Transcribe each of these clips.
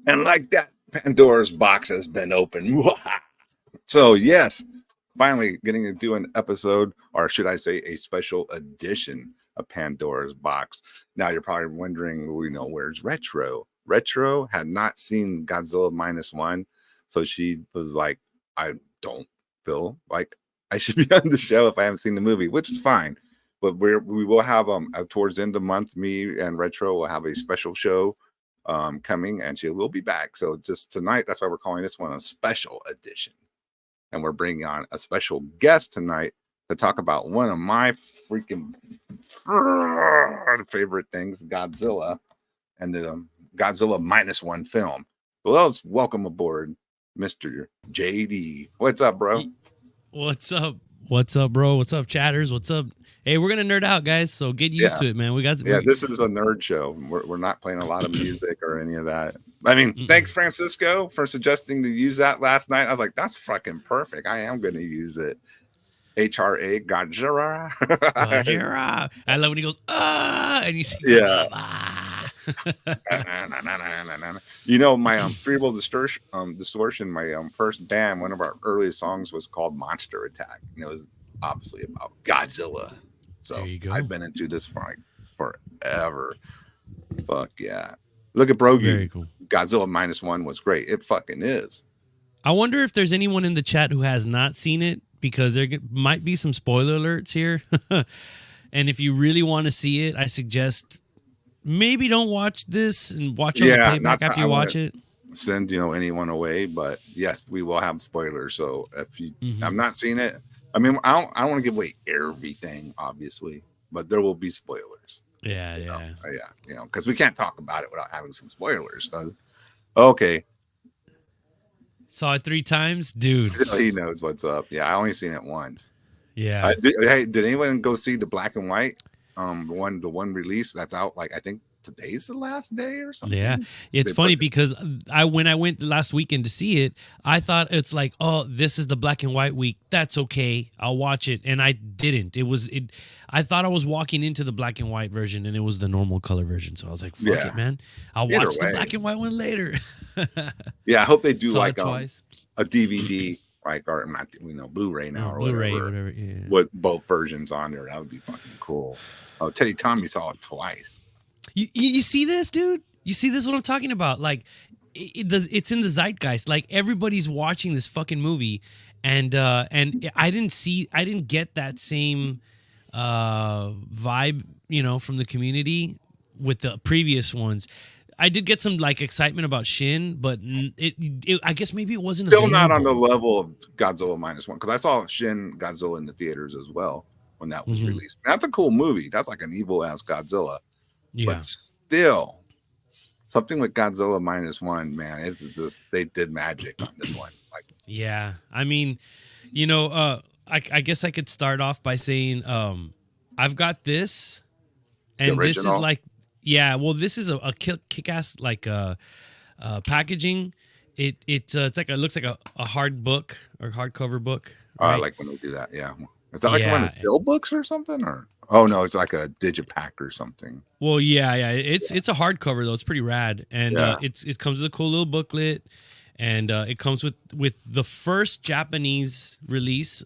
And like that, Pandora's box has been opened. So, yes, finally getting to do an episode, or should I say a special edition of Pandora's box. Now, you're probably wondering, where's Retro? Retro had not seen Godzilla Minus One. So she was like, I don't feel like I should be on the show if I haven't seen the movie, which is fine. But we will have towards the end of the month, me and Retro will have a special show coming, and she will be back. So just tonight, that's why we're calling this one a special edition. And we're bringing on a special guest tonight to talk about one of my freaking favorite things, Godzilla, and the Godzilla Minus One film. So let's welcome aboard Mr. JD. What's up, bro? What's up? What's up, bro? What's up, chatters? What's up? Hey, we're gonna nerd out, guys. So get used to it, man. This is a nerd show. We're not playing a lot of music or any of that. I mean, thanks, Francisco, for suggesting to use that last night. I was like, that's fucking perfect. I am gonna use it. HRA Godzilla. Godzilla. I love when he goes, and you see, my Feeble Distortion, my first band, one of our earliest songs was called Monster Attack. And it was obviously about Godzilla. So there you go. I've been into this for like forever. Fuck yeah. Look at Brogy. Very cool. Godzilla Minus One was great. It fucking is. I wonder if there's anyone in the chat who has not seen it, because there might be some spoiler alerts here. And if you really want to see it, I suggest maybe don't watch this and watch on the playback after you watch it. Send anyone away, but yes, we will have spoilers. So if you have not seen it, I mean, I don't want to give away everything, obviously, but there will be spoilers. Yeah, because we can't talk about it without having some spoilers. So. Okay. Saw it 3 times, dude. He knows what's up. Yeah, I only seen it once. Yeah. Did anyone go see the black and white? The one release that's out. Like, I think today's the last day or something. Yeah, it's funny because when I went last weekend to see it, I thought it's like, oh, this is the black and white week. That's okay, I'll watch it, and I didn't. I thought I was walking into the black and white version, and it was the normal color version. So I was like, fuck it, man. I'll watch the black and white one later. Yeah, I hope they do like a DVD, like, or not, Blu-ray now, or Blu-ray, whatever. Yeah. With both versions on there, that would be fucking cool. Oh, Teddy Tommy saw it twice. You see this, dude? You see this? What I'm talking about? Like, it's in the zeitgeist. Like, everybody's watching this fucking movie, and I didn't get that same vibe, from the community with the previous ones. I did get some like excitement about Shin, but I guess maybe it wasn't still available. Not on the level of Godzilla Minus One, because I saw Shin Godzilla in the theaters as well when that was released. That's a cool movie. That's like an evil ass Godzilla. Yeah. But still, something with Godzilla Minus One, man, it's just they did magic on this one. Like, yeah, I mean, I guess I could start off by saying, I've got this, and this is like, this is a kick-ass like packaging. It's like it looks like a hard book or hardcover book. Right? I like when they do that. Yeah, is that like one of the still books or something, or? Oh no, it's like a digipack or something. Well, yeah. It's a hardcover though. It's pretty rad, and it comes with a cool little booklet, and it comes with the first Japanese release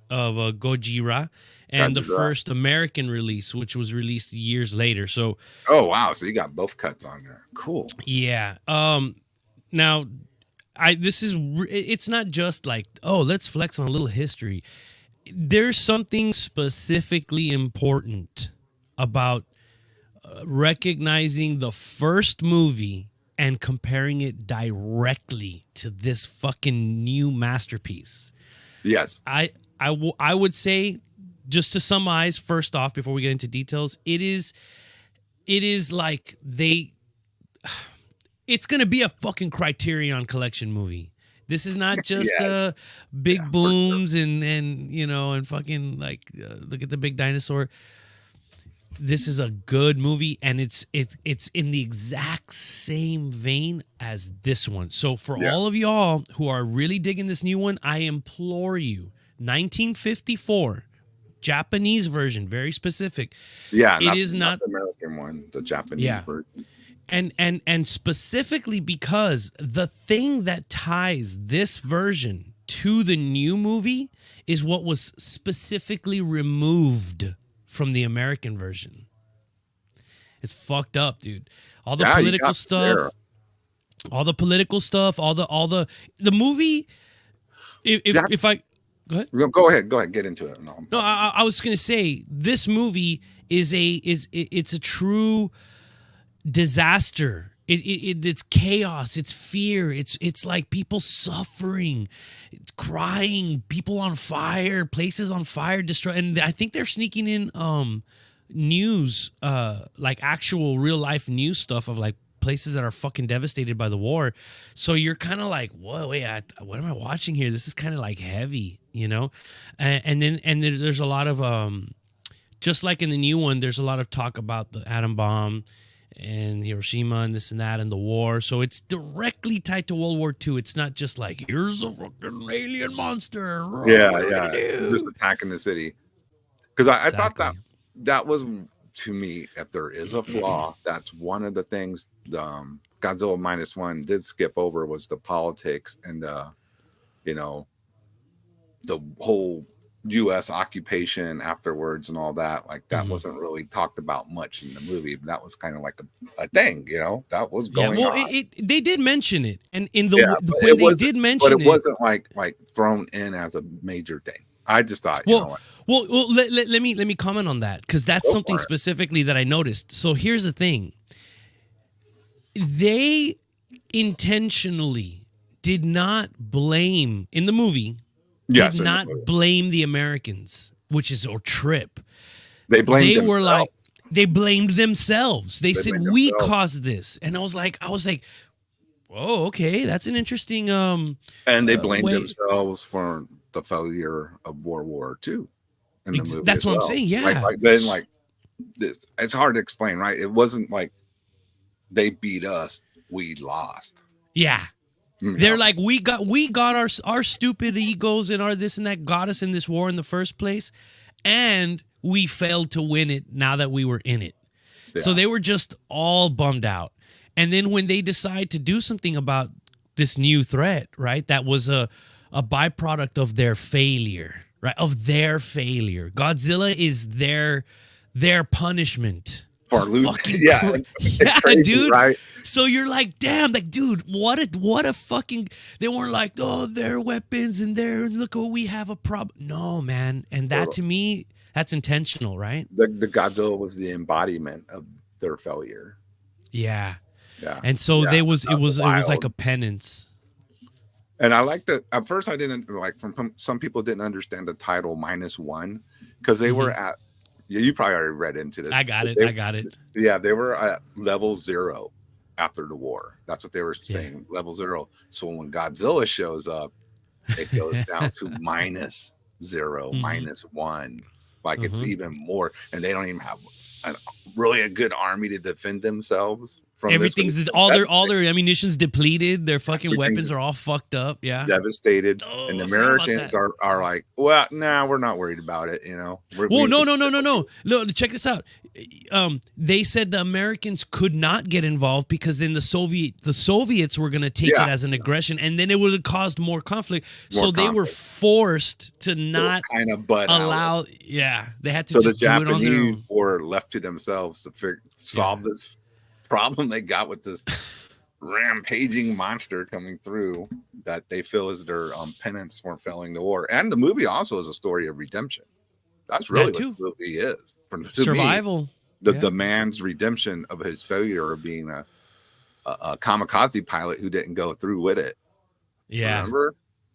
of Gojira, and the first American release, which was released years later. So, oh wow, so you got both cuts on there. Cool. Yeah. Now, it's not just like, oh, let's flex on a little history. There's something specifically important about recognizing the first movie and comparing it directly to this fucking new masterpiece. Yes. I would say, just to summarize first off before we get into details, it is like it's going to be a fucking Criterion Collection movie. This is not just big booms and fucking like look at the big dinosaur. This is a good movie, and it's in the exact same vein as this one. So for all of y'all who are really digging this new one, I implore you, 1954 Japanese version, very specific. Yeah, it is not the American one, the Japanese version. And specifically because the thing that ties this version to the new movie is what was specifically removed from the American version. It's fucked up, dude. All the political stuff, all the political stuff, all the movie. If I go ahead, go ahead, get into it. No, I was gonna say this movie is it's a true disaster. It's chaos. It's fear. It's like people suffering, it's crying, people on fire, places on fire, destroyed. And I think they're sneaking in news, like actual real life news stuff of like places that are fucking devastated by the war. So you're kind of like, whoa, wait, what am I watching here? This is kind of like heavy, you know? And then there's a lot of just like in the new one, there's a lot of talk about the atom bomb and Hiroshima and this and that and the war. So it's directly tied to World War II. It's not just like, here's a fucking alien monster. Yeah. Just attacking the city. Because I thought that was, to me, if there is a flaw, that's one of the things Godzilla Minus One did skip over was the politics and the whole U.S. occupation afterwards and all that. Like that wasn't really talked about much in the movie. But that was kind of like a thing, that was going on. They did mention it, and in the when they did mention it, but it wasn't like thrown in as a major thing. I just thought, Well, let me comment on that because that's something specifically that I noticed. So here's the thing: they intentionally did not blame in the movie. Yes, did not blame the Americans, which is a trip. They blamed. They were like, they blamed themselves. They said we caused this, and I was like, oh, okay, that's an interesting. And they blamed themselves for the failure of World War II. In the movie that's what I'm saying. Yeah, like this. It's hard to explain, right? It wasn't like they beat us, we lost. Yeah. They're like, we got our stupid egos and our this and that got us in this war in the first place, and we failed to win it now that we were in it. Yeah. So they were just all bummed out. And then when they decide to do something about this new threat, right, that was a byproduct of their failure, right, of their failure. Godzilla is their punishment. Yeah, crazy, dude. Right? So you're like, damn, like, dude, what a fucking. They weren't like, oh, their weapons and look what we have a problem. No, man, and that to me, that's intentional, right? The Godzilla was the embodiment of their failure. Yeah. And so it was like a penance. And I like that. At first, I didn't like. Some people didn't understand the title -1 because they were at. You probably already read into this. I got it. Yeah, they were at level 0 after the war. That's what they were saying, level 0. So when Godzilla shows up, it goes down to -0, -1. Like it's even more, and they don't even have a good army to defend themselves. Everything's all their ammunition's depleted. Their fucking weapons are all fucked up. Yeah, devastated. And the Americans are like, well, nah, we're not worried about it. No. Look, check this out. They said the Americans could not get involved because then the Soviets were going to take it as an aggression, and then it would have caused more conflict. They were forced to not kind of allow. Out. Yeah, they had to. So just the Japanese do it on their own. were left to themselves to solve this problem they got with this rampaging monster coming through that they feel is their penance for failing the war. And the movie also is a story of redemption. That's really what the movie is. Survival. The man's redemption of his failure of being a kamikaze pilot who didn't go through with it. Yeah. Remember?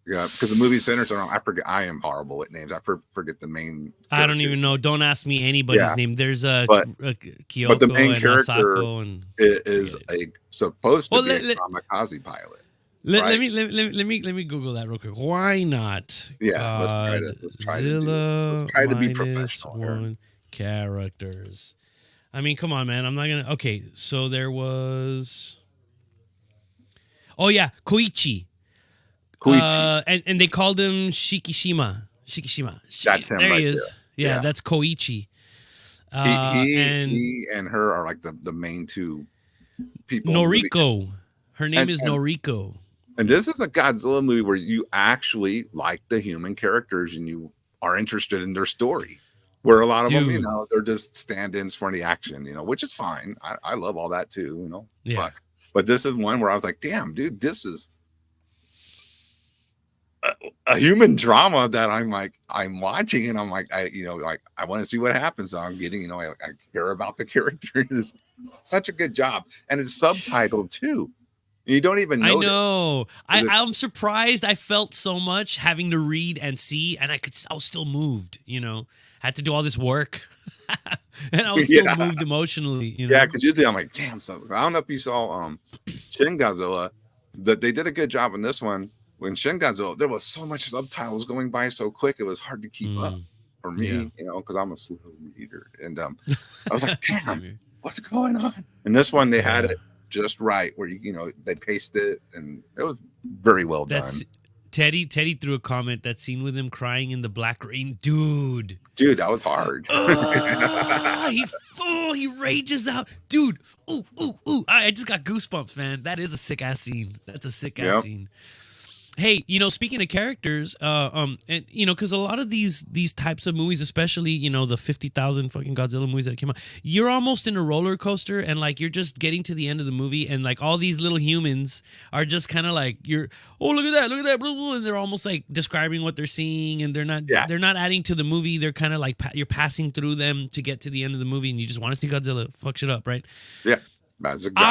Yeah, because the movie centers around. I forget. I am horrible at names. I forget the main. I don't even know. Don't ask me anybody's name. There's Kyoko, but the main and character Asako is supposed to be a kamikaze pilot. Let me Google that real quick. Why not? Yeah, let's try to be professional here. Characters. I mean, come on, man. I'm not gonna. Okay, so there was. Oh yeah, Koichi. And they called him Shikishima. That's him. There he is. There. Yeah, that's Koichi. He and her are like the main two people in the movie. Noriko. Her name And, is and Noriko. and this is a Godzilla movie where you actually like the human characters and you are interested in their story. Where a lot of them, Dude. they're just stand-ins for the action, which is fine. I love all that too, Yeah. Fuck. But this is one where I was like, damn, dude, this is a human drama that I'm watching, and I'm like, I want to see what happens. So I'm getting, I care about the characters. Such a good job, and it's subtitled too. You don't even I notice. know. I'm surprised. I felt so much having to read and see, and I was still moved. Had to do all this work, and I was still moved emotionally. Yeah, because usually I'm like, damn. So I don't know if you saw Shin Godzilla, that they did a good job in this one. When Shin Godzilla, there was so much subtitles going by so quick, it was hard to keep up for me. Because I'm a slow reader, and I was like, damn, what's going on? And this one, they had it just right, where they paced it, and it was very well done. Teddy threw a comment, that scene with him crying in the black rain, dude, that was hard. He rages out, dude. Ooh, I just got goosebumps, man. That is a sick ass scene. That's a sick ass scene. Hey, speaking of characters, and because a lot of these types of movies, especially the 50,000 fucking Godzilla movies that came out, you're almost in a roller coaster, and like you're just getting to the end of the movie, and like all these little humans are just kind of like look at that, blah, blah, and they're almost like describing what they're seeing, and they're not adding to the movie. They're kind of like you're passing through them to get to the end of the movie, and you just want to see Godzilla fuck shit up, right? Yeah, that's exactly.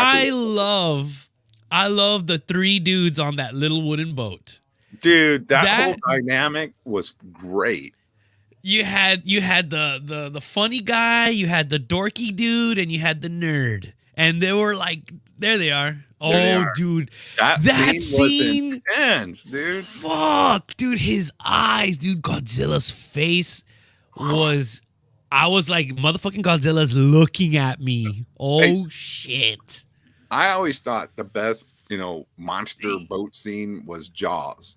I love the three dudes on that little wooden boat. Dude, that whole dynamic was great. You had the funny guy, you had the dorky dude, and you had the nerd. And they were like, there they are. Dude. That scene was intense, dude. Fuck, dude, his eyes, dude, Godzilla's face was... I was like, motherfucking Godzilla's looking at me. Shit. I always thought the best, monster boat scene was Jaws.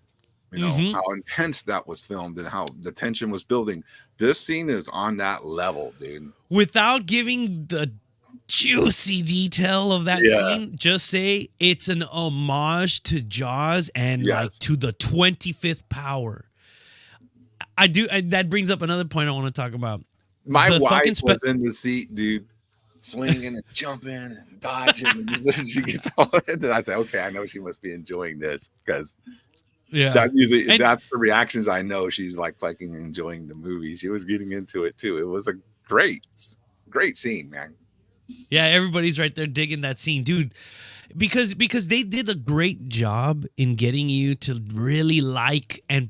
How intense that was filmed and how the tension was building. This scene is on that level, dude. Without giving the juicy detail of that scene, just say it's an homage to Jaws and like to the 25th power. That brings up another point I want to talk about. My wife was in the seat, dude, swinging and jumping and dodging. And she gets all and I say, okay, I know she must be enjoying this, because that's the reactions I know. She's like fucking enjoying the movie. She was getting into it too. It was a great scene, man. Yeah, everybody's right there digging that scene, dude. Because they did a great job in getting you to really like, and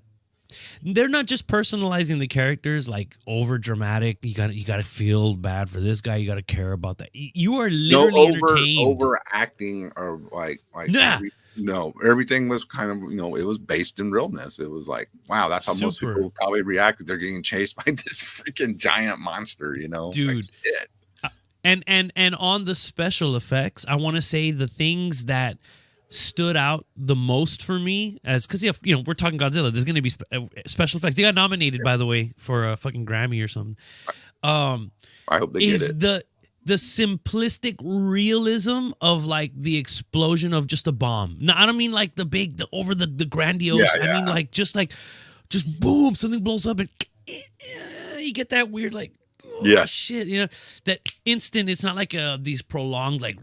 they're not just personalizing the characters like over dramatic. You got to feel bad for this guy. You got to care about that. You are literally entertained. Overacting or like no, everything was kind of it was based in realness. It was like, wow, that's how most people probably react. They're getting chased by this freaking giant monster, dude. Like, and on the special effects, I want to say the things that stood out the most for me, because we're talking Godzilla, there's going to be special effects. They got nominated, by the way, for a fucking Grammy or something. I hope they get it. The simplistic realism of like the explosion of just a bomb. No, I don't mean like the grandiose. I mean like just boom, something blows up and you get that weird like shit. That instant. It's not like these prolonged like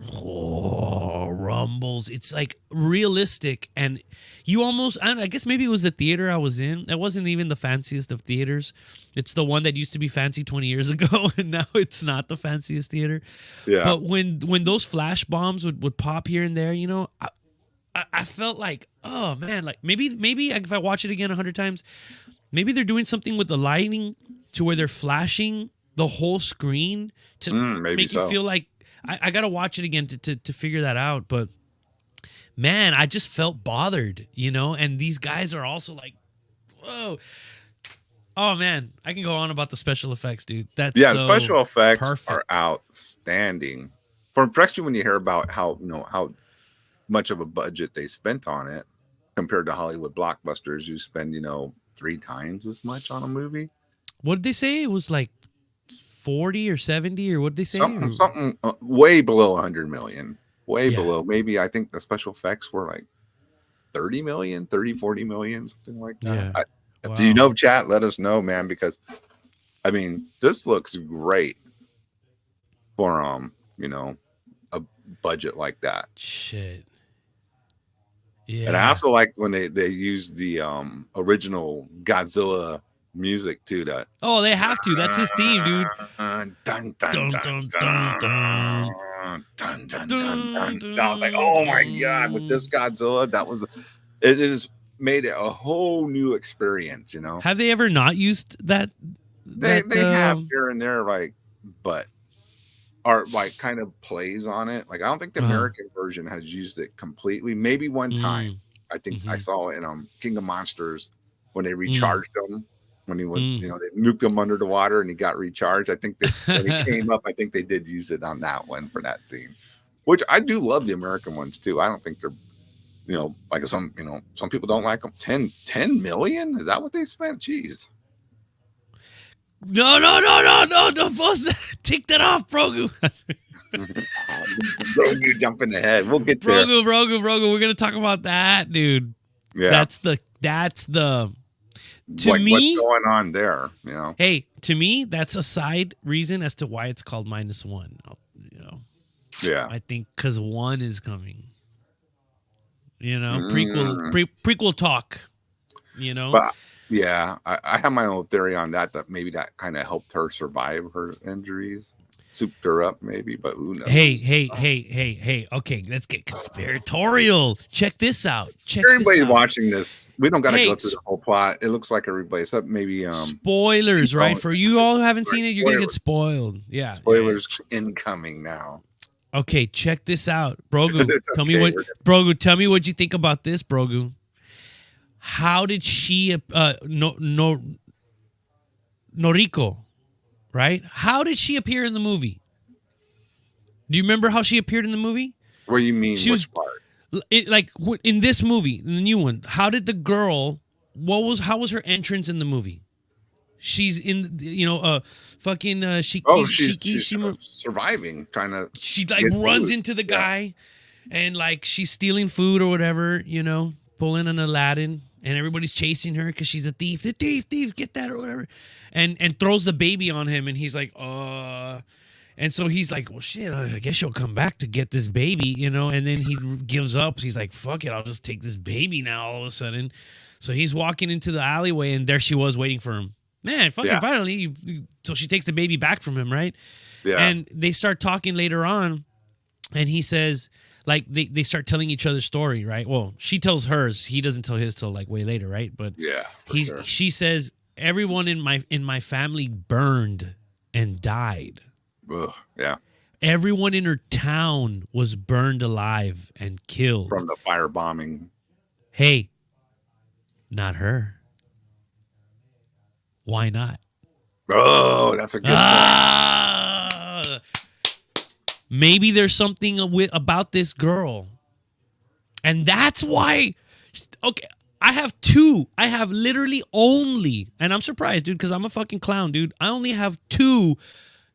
rumbles. It's like realistic, and you almost, I guess maybe it was the theater I was in. It wasn't even the fanciest of theaters. It's the one that used to be fancy 20 years ago, and now it's not the fanciest theater. Yeah. But when those flash bombs would pop here and there, I felt like, oh man, like maybe if I watch it again 100 times, maybe they're doing something with the lighting to where they're flashing the whole screen to make you feel like I got to watch it again to figure that out. But man, I just felt bothered, and these guys are also like, whoa. Oh man, I can go on about the special effects, dude. The special effects are outstanding. Especially when you hear about how much of a budget they spent on it compared to Hollywood blockbusters. You spend 3 times as much on a movie. What did they say? It was like 40 or 70, or what did they say? Something way below 100 million. way Yeah. below. Maybe I think the special effects were like 30 million, 30, 40 million, something like that. Yeah. Do you Wow. know, chat? Let us know, man, because I mean, this looks great for a budget like that. Shit. And I Yeah. also like when they use the original Godzilla music too. That Oh, they have to. That's his theme, dude. dun dun dun Dun dun dun dun dun. dun dun dun dun Dun, dun. I was like, dun, oh my god, with dun. this Godzilla, it is made it a whole new experience. Have they ever not used that? They have here and there, like, but are like kind of plays on it. Like I don't think the Uh-huh. American version has used it completely. Maybe one time. I think I Mhm. saw it in King of Monsters when they Mm. recharged him when he was Mm. they nuked him under the water and he got recharged. I think that when he came up, I think they did use it on that one for that scene. Which I do love the American ones too. I don't think they're like some people don't like them. 10 million? Is that what they spent? Jeez. No, don't post. Take that off, Brogu. Grogu jumping ahead. We'll get there. Brogu. We're gonna talk about that, dude. Yeah. That's the to me, what's going on there, Hey, to me, that's a side reason as to why it's called -1. Yeah. I think because 1 is coming. Mm. Prequel talk. But yeah, I have my own theory on that maybe that kind of helped her survive her injuries, souped her up maybe, but who knows? Hey. Okay, let's get conspiratorial. Check this out. Everybody watching this, we don't got to go through the whole plot. It looks like everybody, except maybe spoilers, right? For you all who haven't seen it, you're gonna get spoiled. Yeah, spoilers incoming now. Okay, check this out, Brogu. Tell me what you think about this, Brogu. How did she Noriko, right? How did she appear in the movie? Do you remember how she appeared in the movie? What do you mean? Which part? In this movie, in the new one, how did the girl? How was her entrance in the movie? She's in, fucking she's surviving, trying to. She runs into the guy, and she's stealing food or whatever, pulling an Aladdin, and everybody's chasing her because she's a thief. The thief, get that or whatever, and throws the baby on him, and he's like, and so he's like, well, shit, I guess she'll come back to get this baby, and then he gives up. He's like, fuck it, I'll just take this baby now. All of a sudden, so he's walking into the alleyway, and there she was waiting for him. Man, finally, so she takes the baby back from him, right? Yeah. And they start talking later on, and he says, they start telling each other's story, right? Well, she tells hers, he doesn't tell his till way later, right? But she says, everyone in my family burned and died. Ugh, yeah. Everyone in her town was burned alive and killed from the firebombing. Hey, not her. Why not? Oh, that's a good point. Maybe there's something about this girl. And that's why. Okay, I have two. I have literally only, and I'm surprised, dude, because I'm a fucking clown, dude. I only have 2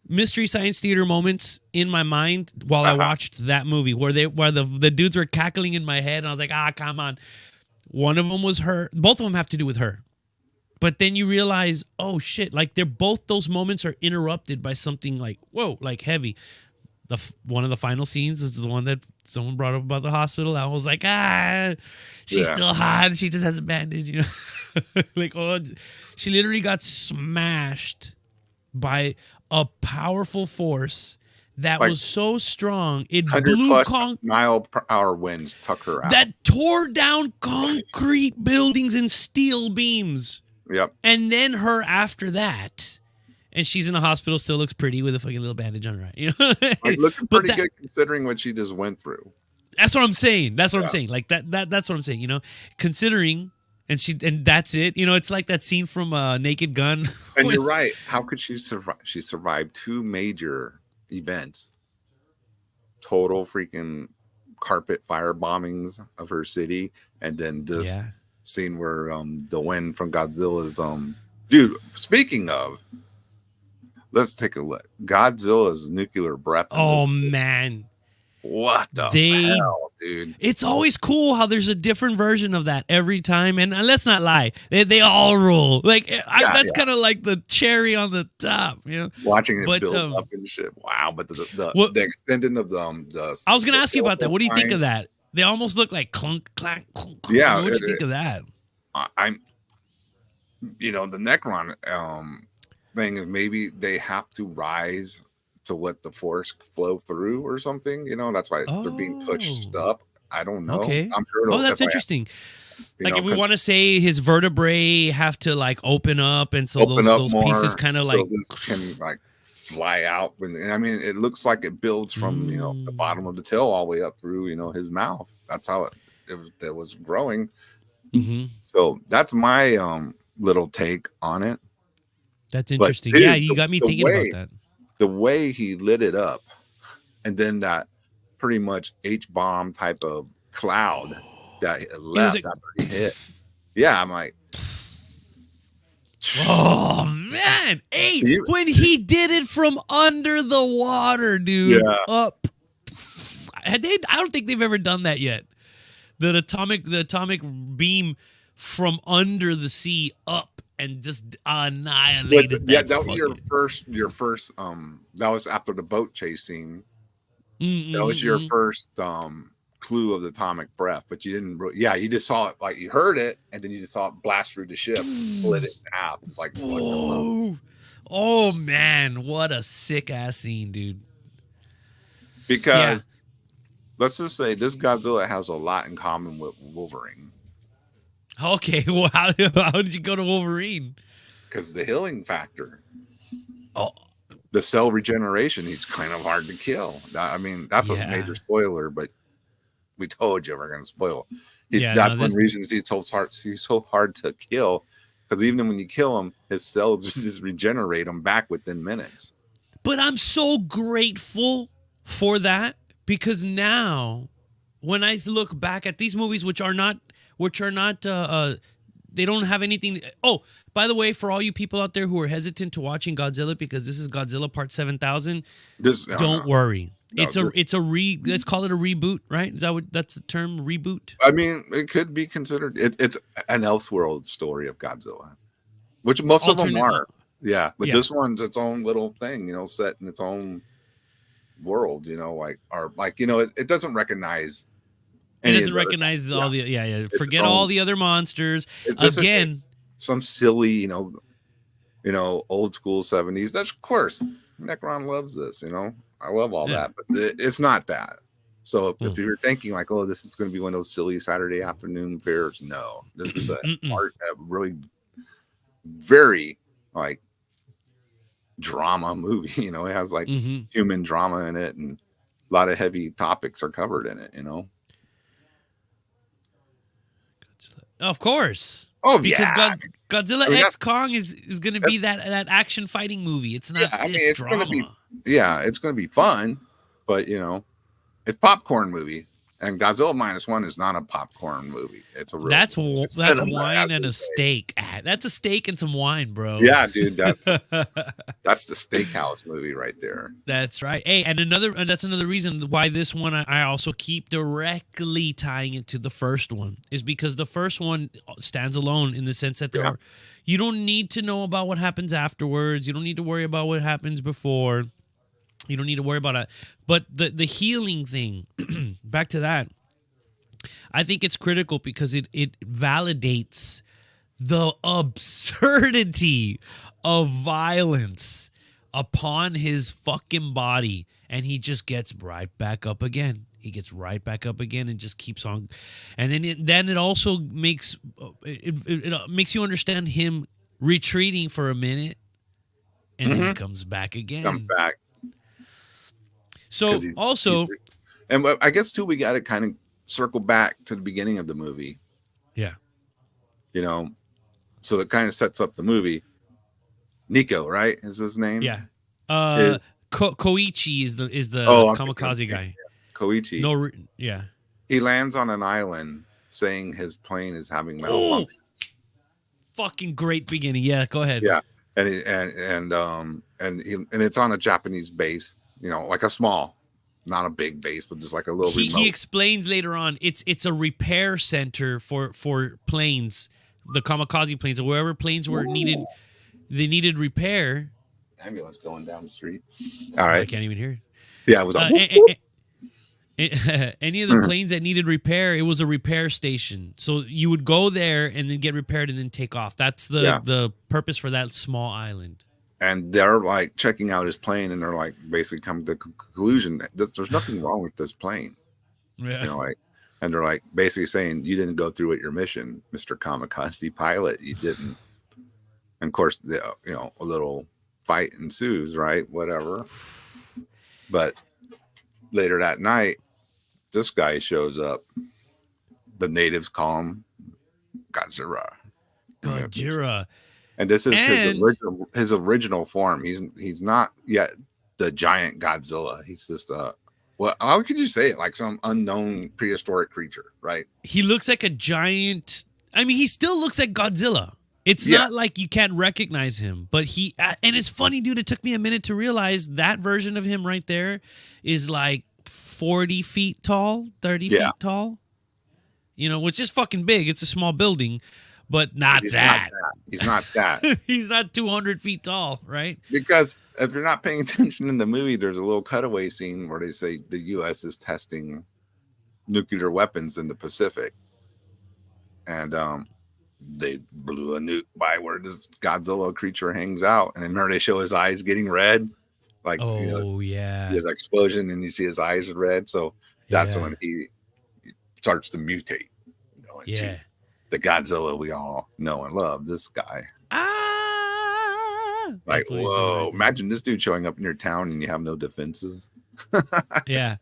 Mystery Science Theater moments in my mind while I watched that movie where the dudes were cackling in my head, and I was like, come on. One of them was her. Both of them have to do with her. But then you realize, oh shit, those moments are interrupted by something heavy. One of the final scenes is the one that someone brought up about the hospital. I was like, she's still hot. She just has a bandage, she literally got smashed by a powerful force that was so strong it blew mile-per-hour winds took her out. That tore down concrete buildings and steel beams. Yep. And then her after that, and she's in the hospital, still looks pretty with a fucking little bandage on her eye. Looking pretty good considering what she just went through. That's what I'm saying. That's what I'm saying. That's what I'm saying. Considering, and that's it. It's like that scene from Naked Gun. And you're right. How could she survive? She survived 2 major events. Total freaking carpet fire bombings of her city, and then this. Yeah. Scene where the wind from Godzilla's dude, speaking of, let's take a look. Godzilla's nuclear breath. Oh man, What the They hell, dude? It's always cool how there's a different version of that every time. And let's not lie, they all rule. Like that's kind of like the cherry on the top, you know. Watching it But build up and shit. Wow. But what the extending of the I was gonna ask you about that. skeletal What do you think of spines, that? They almost look like clunk, clank, clunk, clunk. Yeah, What do you think of that? I'm, the Necron thing is maybe they have to rise to let the force flow through or something. That's why they're being pushed Oh, up. I don't know. okay. I'm sure. Oh, that's if I, interesting. you Like know, if we because want to say his vertebrae have to like open up, and so open up those pieces more kind of so like. this can like fly out. And I mean, it looks like it builds from the bottom of the tail all the way up through his mouth. That's how it was growing. Mm-hmm. So that's my little take on it. That's But interesting. dude, Yeah, you got me thinking about that. the way he lit it up, and then that pretty much H-bomb type of cloud that it left after he hit. Yeah, I'm like, oh man, when he did it from under the water, dude, up. I don't think they've ever done that yet. The atomic beam from under the sea up and just annihilated. That was your first. That was after the boat chase scene. Mm-hmm, that was your first clue of the atomic breath, but you didn't. You just saw it, like you heard it, and then you just saw it blast through the ship, split it in half. It's like, whoa. Oh man, what a sick ass scene, dude. Because let's just say this Godzilla has a lot in common with Wolverine. Okay, well, how did you go to Wolverine? Because the healing factor. Oh. The cell regeneration, he's kind of hard to kill. I mean, that's a major spoiler, but we told you we're going to spoil. One reason he's so hard to kill, because even when you kill him, his cells just regenerate him back within minutes. But I'm so grateful for that, because now when I look back at these movies, which are not they don't have anything. Oh, by the way, for all you people out there who are hesitant to watching Godzilla because this is Godzilla Part 7000, don't worry. No, let's call it a reboot, right? Is that's the term, reboot? I mean, it could be considered. It's an Elseworld story of Godzilla, which most of them are. Yeah, but this one's its own little thing, set in its own world, it doesn't recognize. It doesn't recognize all the Forget all the other monsters. Again, some silly, old school 70s. That's of course Necron loves this. I love all that, but it's not that. So if you're thinking like, oh, this is going to be one of those silly Saturday afternoon fairs, no, this is a really very like drama movie. It has like human drama in it, and a lot of heavy topics are covered in it. Of course. Oh, because Godzilla X Kong is going to be that action fighting movie. It's not this drama. It's going to be fun, but it's popcorn movie, and Godzilla Minus is not a popcorn movie. It's a real. That's wine and a steak. That's a steak and some wine, bro. Yeah, dude. That's the steakhouse movie right there. That's right. Hey, and that's another reason why this one I also keep directly tying it to the first one, is because the first one stands alone in the sense that you don't need to know about what happens afterwards. You don't need to worry about what happens before. You don't need to worry about it. But the healing thing, back to that, I think it's critical because it validates the absurdity of violence upon his fucking body, and he just gets right back up again. He gets right back up again and just keeps on. And then it also makes it makes you understand him retreating for a minute, and then he comes back again. Comes back. So also, and I guess too, we got to kind of circle back to the beginning of the movie. Yeah. So it kind of sets up the movie. Nico, right? Is his name? Yeah. Koichi is the kamikaze guy. Yeah. Koichi. No, yeah. He lands on an island saying his plane is having malfunctions. Fucking great beginning. Yeah, go ahead. Yeah. And it's on a Japanese base, like a small not a big base, but just like a little He remote. explains later on it's a repair center for planes, the kamikaze planes, or wherever planes were needed. They needed repair. Ambulance going down the street. All I right. can't even hear it. Yeah, it was like any of the planes that needed repair, it was a repair station. So you would go there and then get repaired and then take off. That's the purpose for that small island. and they're like checking out his plane, and they're like basically come to the conclusion that there's nothing wrong with this plane. Yeah. You know, like, and they're like basically saying you didn't go through with your mission, Mr. Kamikaze pilot. You didn't. And of course, a little fight ensues, right? Whatever. But later that night, this guy shows up. The natives call him Godzilla. Godzilla. And this is his original form. He's not yet the giant Godzilla. He's just well, how could you say it? Like some unknown prehistoric creature, right? He looks like a giant. I mean, he still looks like Godzilla. It's not like you can't recognize him, but and it's funny, dude. It took me a minute to realize that version of him right there is like 40 feet tall, 30 feet tall. You know, which is fucking big. It's a small building, but not that. He's not that. He's not 200 feet tall, right? Because if you're not paying attention in the movie, there's a little cutaway scene where they say the U.S. is testing nuclear weapons in the Pacific. And they blew a nuke by where this Godzilla creature hangs out. And then remember they show his eyes getting red? Like, he has an explosion and you see his eyes red. So that's when he starts to mutate. Into the Godzilla we all know and love. This guy. Like, whoa. Imagine this dude showing up in your town and you have no defenses. Yeah.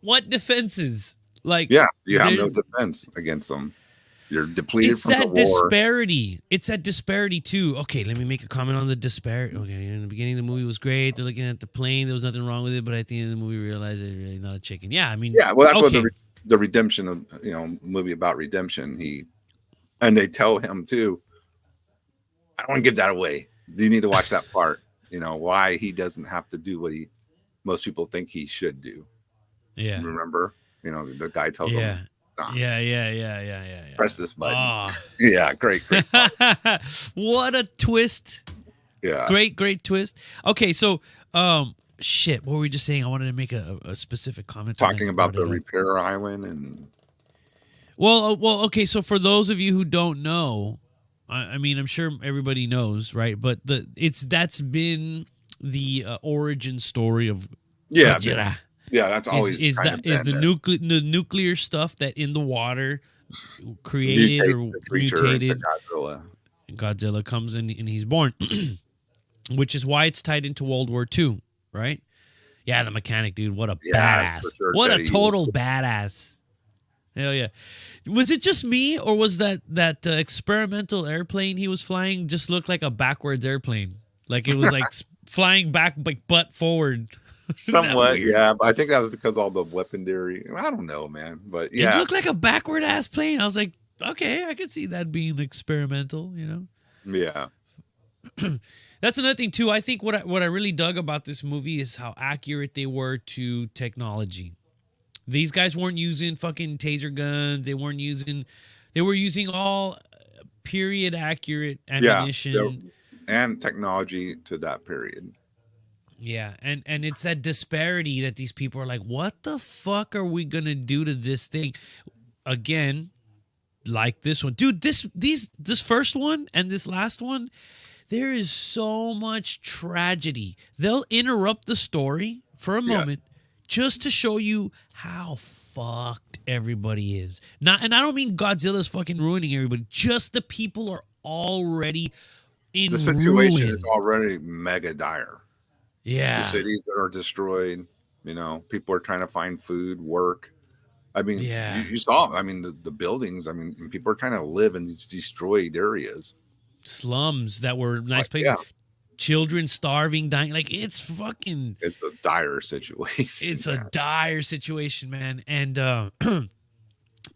What defenses? Like, you have no defense against them. You're depleted. It's that disparity. It's that disparity too. Okay, let me make a comment on the disparity. Okay, in the beginning the movie was great. They're looking at the plane. There was nothing wrong with it, but at the end of the movie, realized it's really not a chicken. Yeah, I mean, well, that's what the redemption of movie about redemption. And they tell him too. I don't want to give that away. You need to watch that part. Why he doesn't have to do what most people think he should do. Yeah, remember. The guy tells him, yeah. Press this button. Oh. Yeah, great. What a twist. Yeah. Great twist. Okay, so, shit, what were we just saying? I wanted to make a specific comment. Talking about the repair island and. Well, okay, so for those of you who don't know, I mean, I'm sure everybody knows, right? But that's been the origin story of Godzilla. Yeah, that's always is the nuclear stuff that in the water created or mutated. Godzilla comes in and he's born, which is why it's tied into World War II, right? Yeah, the mechanic, dude. What a badass! Sure, what a total badass! Hell yeah! Was it just me, or was that experimental airplane he was flying just looked like a backwards airplane? Like it was like flying back, like butt forward. Somewhat, yeah. But I think that was because all the weaponry. I don't know, man. But yeah, it looked like a backward ass plane. I was like, okay, I could see that being experimental. Yeah. That's another thing too. I think what I really dug about this movie is how accurate they were to technology. These guys weren't using fucking taser guns. They were using all period accurate ammunition and technology to that period. Yeah, and it's that disparity that these people are like, what the fuck are we gonna do to this thing? Again, like this one, dude. This first one and this last one, there is so much tragedy. They'll interrupt the story for a moment just to show you how fucked everybody is. And I don't mean Godzilla's fucking ruining everybody. Just the people are already in the situation is already mega dire. Yeah. The cities that are destroyed, people are trying to find food, work. I mean, you saw, the buildings, people are trying to live in these destroyed areas. Slums that were nice places. Yeah. Children starving, dying. Like, it's a dire situation. It's a dire situation, man. And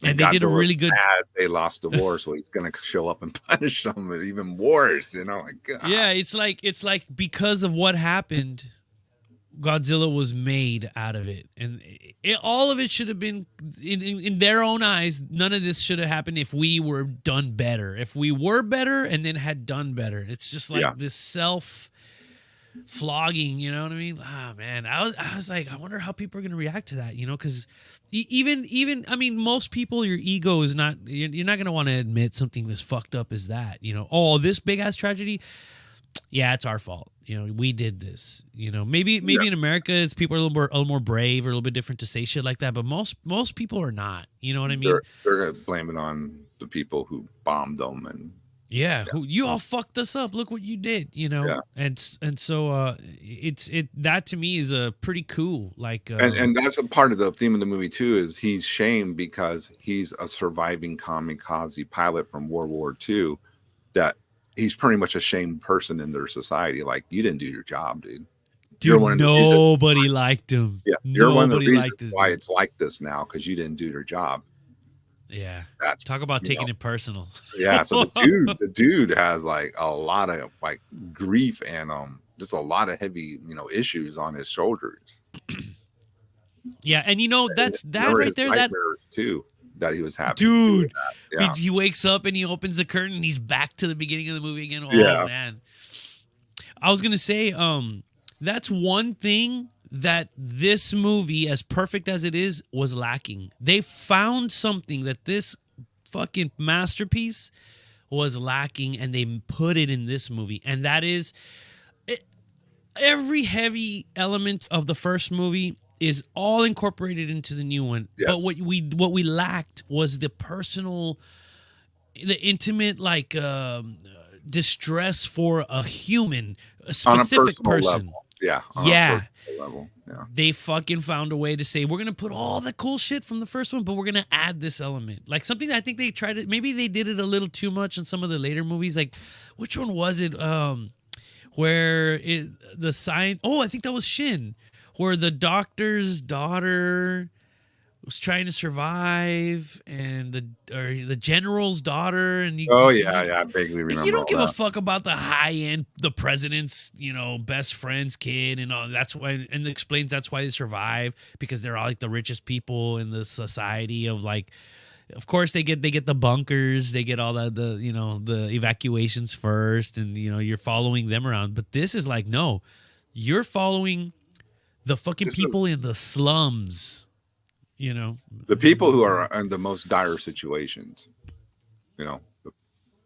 and they did a really good. They lost the war, so he's gonna show up and punish them even worse. Like, God. Yeah, it's like because of what happened, Godzilla was made out of it, and all of it should have been in their own eyes. None of this should have happened if we were done better. If we were better and then had done better, it's just like this self flogging. You know what I mean? Ah, man, I was like, I wonder how people are gonna react to that. You know, because even I mean, most people, your ego is not. You're not gonna want to admit something as fucked up as that. You know, oh, this big ass tragedy. Yeah, it's our fault. You know, we did this. You know, maybe in America, it's people are a little more brave or a little bit different to say shit like that. But most people are not. You know what I mean? They're gonna blame it on the people who bombed them and who you all fucked us up. Look what you did. You know, and so that to me is a pretty cool. Like, and that's a part of the theme of the movie too. Is he's shamed because he's a surviving kamikaze pilot from World War II. That he's pretty much a shamed person in their society. Like, you didn't do your job, dude. Nobody liked him. Yeah, you're one of the reasons why it's like this now, because you didn't do your job. Yeah, talk about taking it personal. Yeah, so the dude has like a lot of like grief and just a lot of heavy issues on his shoulders. Yeah, and that's right there. That too. That he was having. Dude, he wakes up and he opens the curtain and he's back to the beginning of the movie again. Oh, man. I was going to say, that's one thing that this movie, as perfect as it is, was lacking. They found something that this fucking masterpiece was lacking, and they put it in this movie. And that is, every heavy element of the first movie is all incorporated into the new one. Yes. But what we lacked was the personal, the intimate, like distress for a human, a specific person. Level. Yeah. Level. Yeah. They fucking found a way to say, we're gonna put all the cool shit from the first one, but we're gonna add this element. Like something I think they tried to, maybe they did it a little too much in some of the later movies. Like, which one was it? Where the sign? Oh, I think that was Shin. Where the doctor's daughter was trying to survive, and the general's daughter, and I vaguely remember. You don't give a fuck about the high end, the president's best friend's kid, and all. That's why, and it explains that's why they survive, because they're all like the richest people in the society of like. Of course, they get the bunkers, they get all the evacuations first, and you're following them around. But this is like, no, you're following the fucking people in the slums, the people who are in the most dire situations,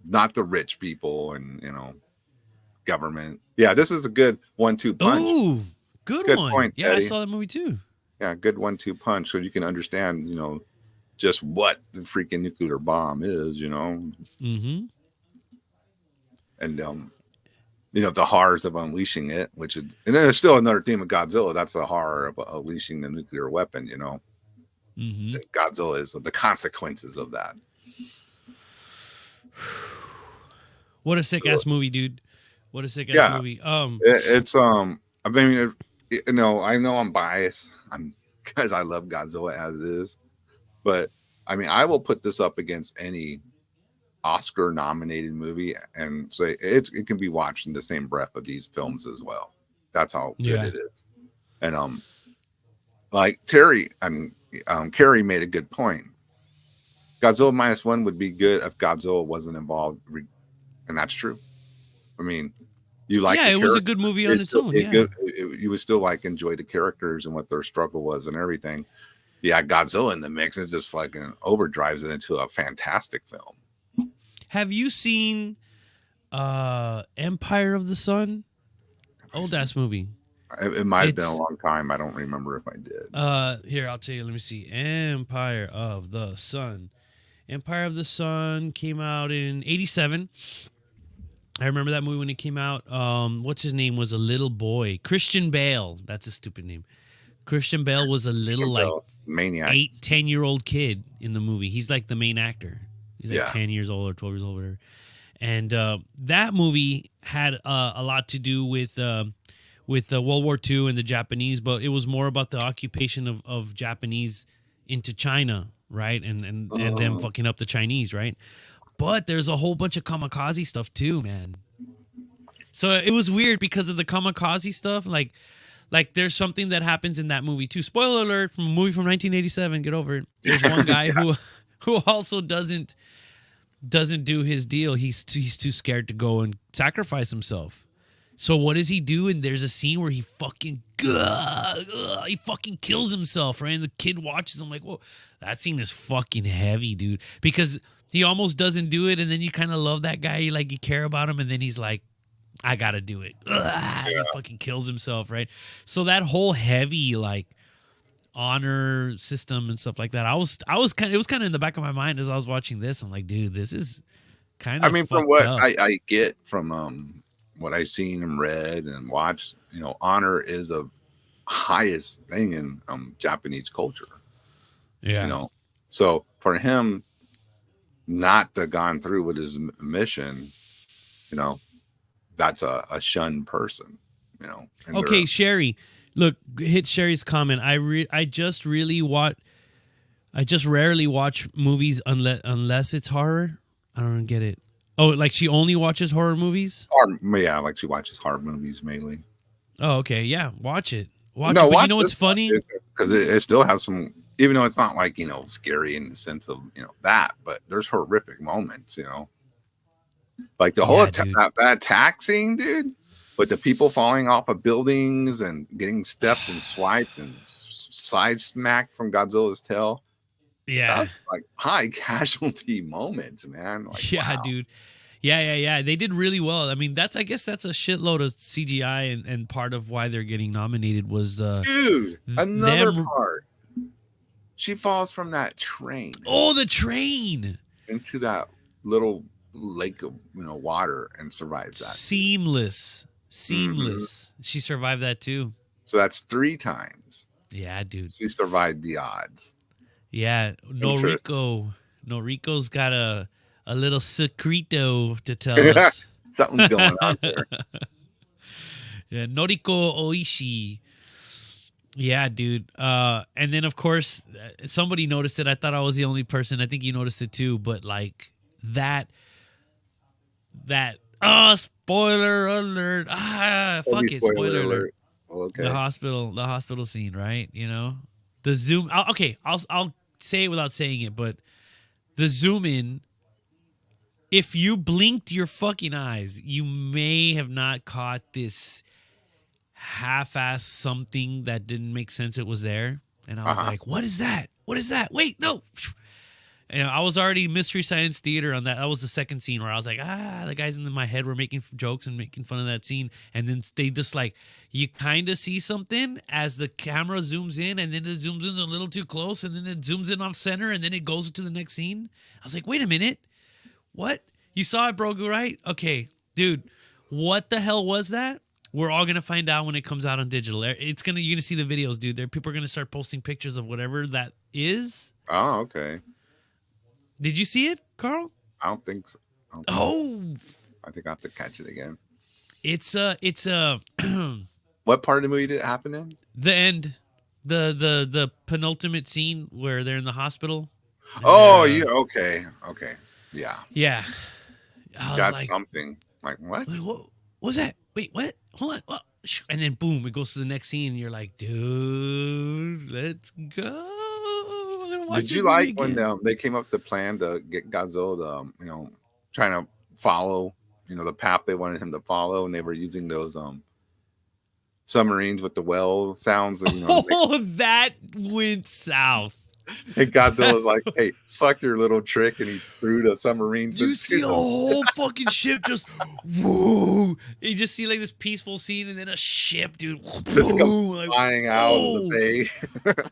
not the rich people and, government. Yeah, this is a good 1-2 punch. Ooh, good one. Point, yeah, Eddie. I saw that movie too. Yeah, good 1-2 punch. So you can understand, just what the freaking nuclear bomb is, Mm-hmm. And, the horrors of unleashing it, and then there's still another theme of Godzilla. That's the horror of unleashing the nuclear weapon, Mm-hmm. Godzilla is the consequences of that. What a sick ass movie, dude. What a sick ass movie. It's I mean, I know I'm biased. Because I love Godzilla as is, but I mean, I will put this up against any Oscar nominated movie and say it can be watched in the same breath of these films as well. That's how good it is. And like Carrie made a good point. Godzilla -1 would be good if Godzilla wasn't involved, and that's true. I mean, you like it was a good movie on its own. You would still like enjoy the characters and what their struggle was and everything. Yeah, Godzilla in the mix, it just fucking overdrives it into a fantastic film. Have you seen Empire of the Sun? Old ass movie. It might have been a long time. I don't remember if I did. Here, I'll tell you. Let me see. Empire of the Sun. Empire of the Sun came out in 1987. I remember that movie when it came out. What's his name was a little boy. Christian Bale. That's a stupid name. Christian Bale was a little maniac, 8-10-year-old kid in the movie. He's like the main actor. He's like 10 years old or 12 years old, whatever. And that movie had a lot to do with World War II and the Japanese, but it was more about the occupation of Japanese into China, right? And them fucking up the Chinese, right? But there's a whole bunch of kamikaze stuff too, man. So it was weird because of the kamikaze stuff. Like Like there's something that happens in that movie too. Spoiler alert from a movie from 1987. Get over it. There's one guy who also doesn't do his deal. He's too scared to go and sacrifice himself. So what does he do? And there's a scene where he fucking kills himself, right? And the kid watches him like, whoa, that scene is fucking heavy, dude. Because he almost doesn't do it, and then you kind of love that guy, you care about him, and then he's like, I gotta do it. He fucking kills himself, right? So that whole heavy honor system and stuff like that. It was kind of in the back of my mind as I was watching this. I'm like, dude, this is kind of. I mean, from what I get from what I've seen and read and watched, honor is a highest thing in Japanese culture. Yeah. So for him not to gone through with his mission, that's a shunned person. Okay, Sherry. Look, hit Sherry's comment. I just rarely watch movies unless it's horror. I don't get it. Oh, like she only watches horror movies? Yeah, like she watches horror movies mainly. Oh, okay. Yeah, watch it. But you know what's funny? Because it still has some, even though it's not like, scary in the sense of, that, but there's horrific moments, Like the whole that attack scene, dude. But the people falling off of buildings and getting stepped and swiped and side smacked from Godzilla's tail. Yeah. That's like high casualty moments, man. Like, yeah, wow. Dude. Yeah. They did really well. I mean, I guess that's a shitload of CGI, and part of why they're getting nominated was dude, another part. She falls from that train. Oh, the train. Into that little lake of water and survives that. Seamless. Mm-hmm. She survived that too. So that's 3 times. Yeah, dude. She survived the odds. Yeah. Noriko's got a little secreto to tell us. Something's going on there. Yeah, Noriko Oishi. Yeah, dude. And then of course somebody noticed it. I thought I was the only person. I think you noticed it too. But like that. Spoiler alert! Spoiler alert. Okay. The hospital scene, right? The zoom. I'll say it without saying it, but the zoom in. If you blinked your fucking eyes, you may have not caught this half-ass something that didn't make sense. It was there, and I was like, "What is that? What is that? Wait, no." And I was already Mystery Science Theater on that. That was the second scene where I was like, the guys in my head were making jokes and making fun of that scene. And then they just you kind of see something as the camera zooms in, and then it zooms in a little too close, and then it zooms in off center, and then it goes to the next scene. I was like, wait a minute. What? You saw it, Brogu, right? Okay, dude, what the hell was that? We're all going to find out when it comes out on digital. You're going to see the videos, dude. People are going to start posting pictures of whatever that is. Oh, okay. Did you see it, Carl? I don't think so. I think I have to catch it again. It's What part of the movie did it happen in? The end. The penultimate scene where they're in the hospital. Oh, yeah. Okay. Yeah. Yeah. Got something. Like, what? What was that? Wait, what? Hold on. What? And then boom, it goes to the next scene, and you're like, dude, let's go. Did you like when they came up with the plan to get Godzilla trying to follow, the path they wanted him to follow, and they were using those submarines with the well sounds. That went south. And Godzilla was like, "Hey, fuck your little trick," and he threw the submarines. You see a whole fucking ship just woo. You just see this peaceful scene, and then a ship, dude, flying out of the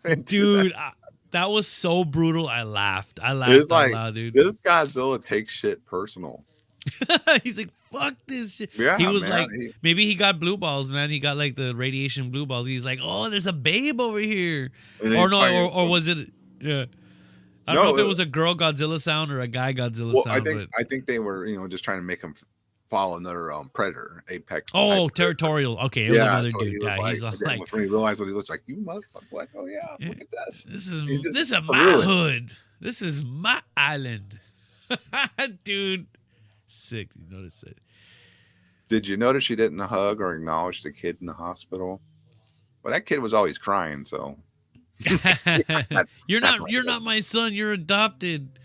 bay. Dude. That was so brutal. I laughed. It's out loud, dude. This Godzilla takes shit personal. He's like, fuck this shit. Yeah, he was maybe he got blue balls, man. He got the radiation blue balls. He's like, oh, there's a babe over here. Or was it? Yeah. I don't know if it was a girl Godzilla sound or a guy Godzilla sound. I think they were, just trying to make him follow another predator, apex. Oh, territorial. Okay, it was another dude. Yeah, he's when he realized what he looks like, you motherfucker. What? Oh yeah, look at this. This is my hood. This is my island, dude. Sick. You notice it? Did you notice she didn't hug or acknowledge the kid in the hospital? But that kid was always crying, so You're that's not my son. You're adopted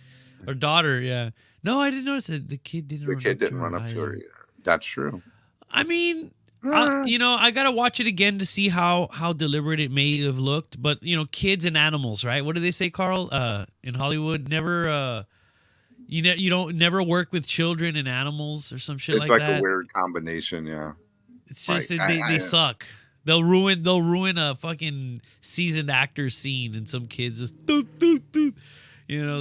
or daughter. Yeah. No, I didn't notice that the kid the kid didn't run up to her either. either. That's true. I mean, Uh, I gotta watch it again to see how deliberate it may have looked. But kids and animals, right? What do they say, Carl? In Hollywood, never you don't never work with children and animals or some shit it's like like a that. weird combination, yeah. It's just Like, that they suck. They'll ruin a fucking seasoned actor scene, and some kids just doot, doot, doot.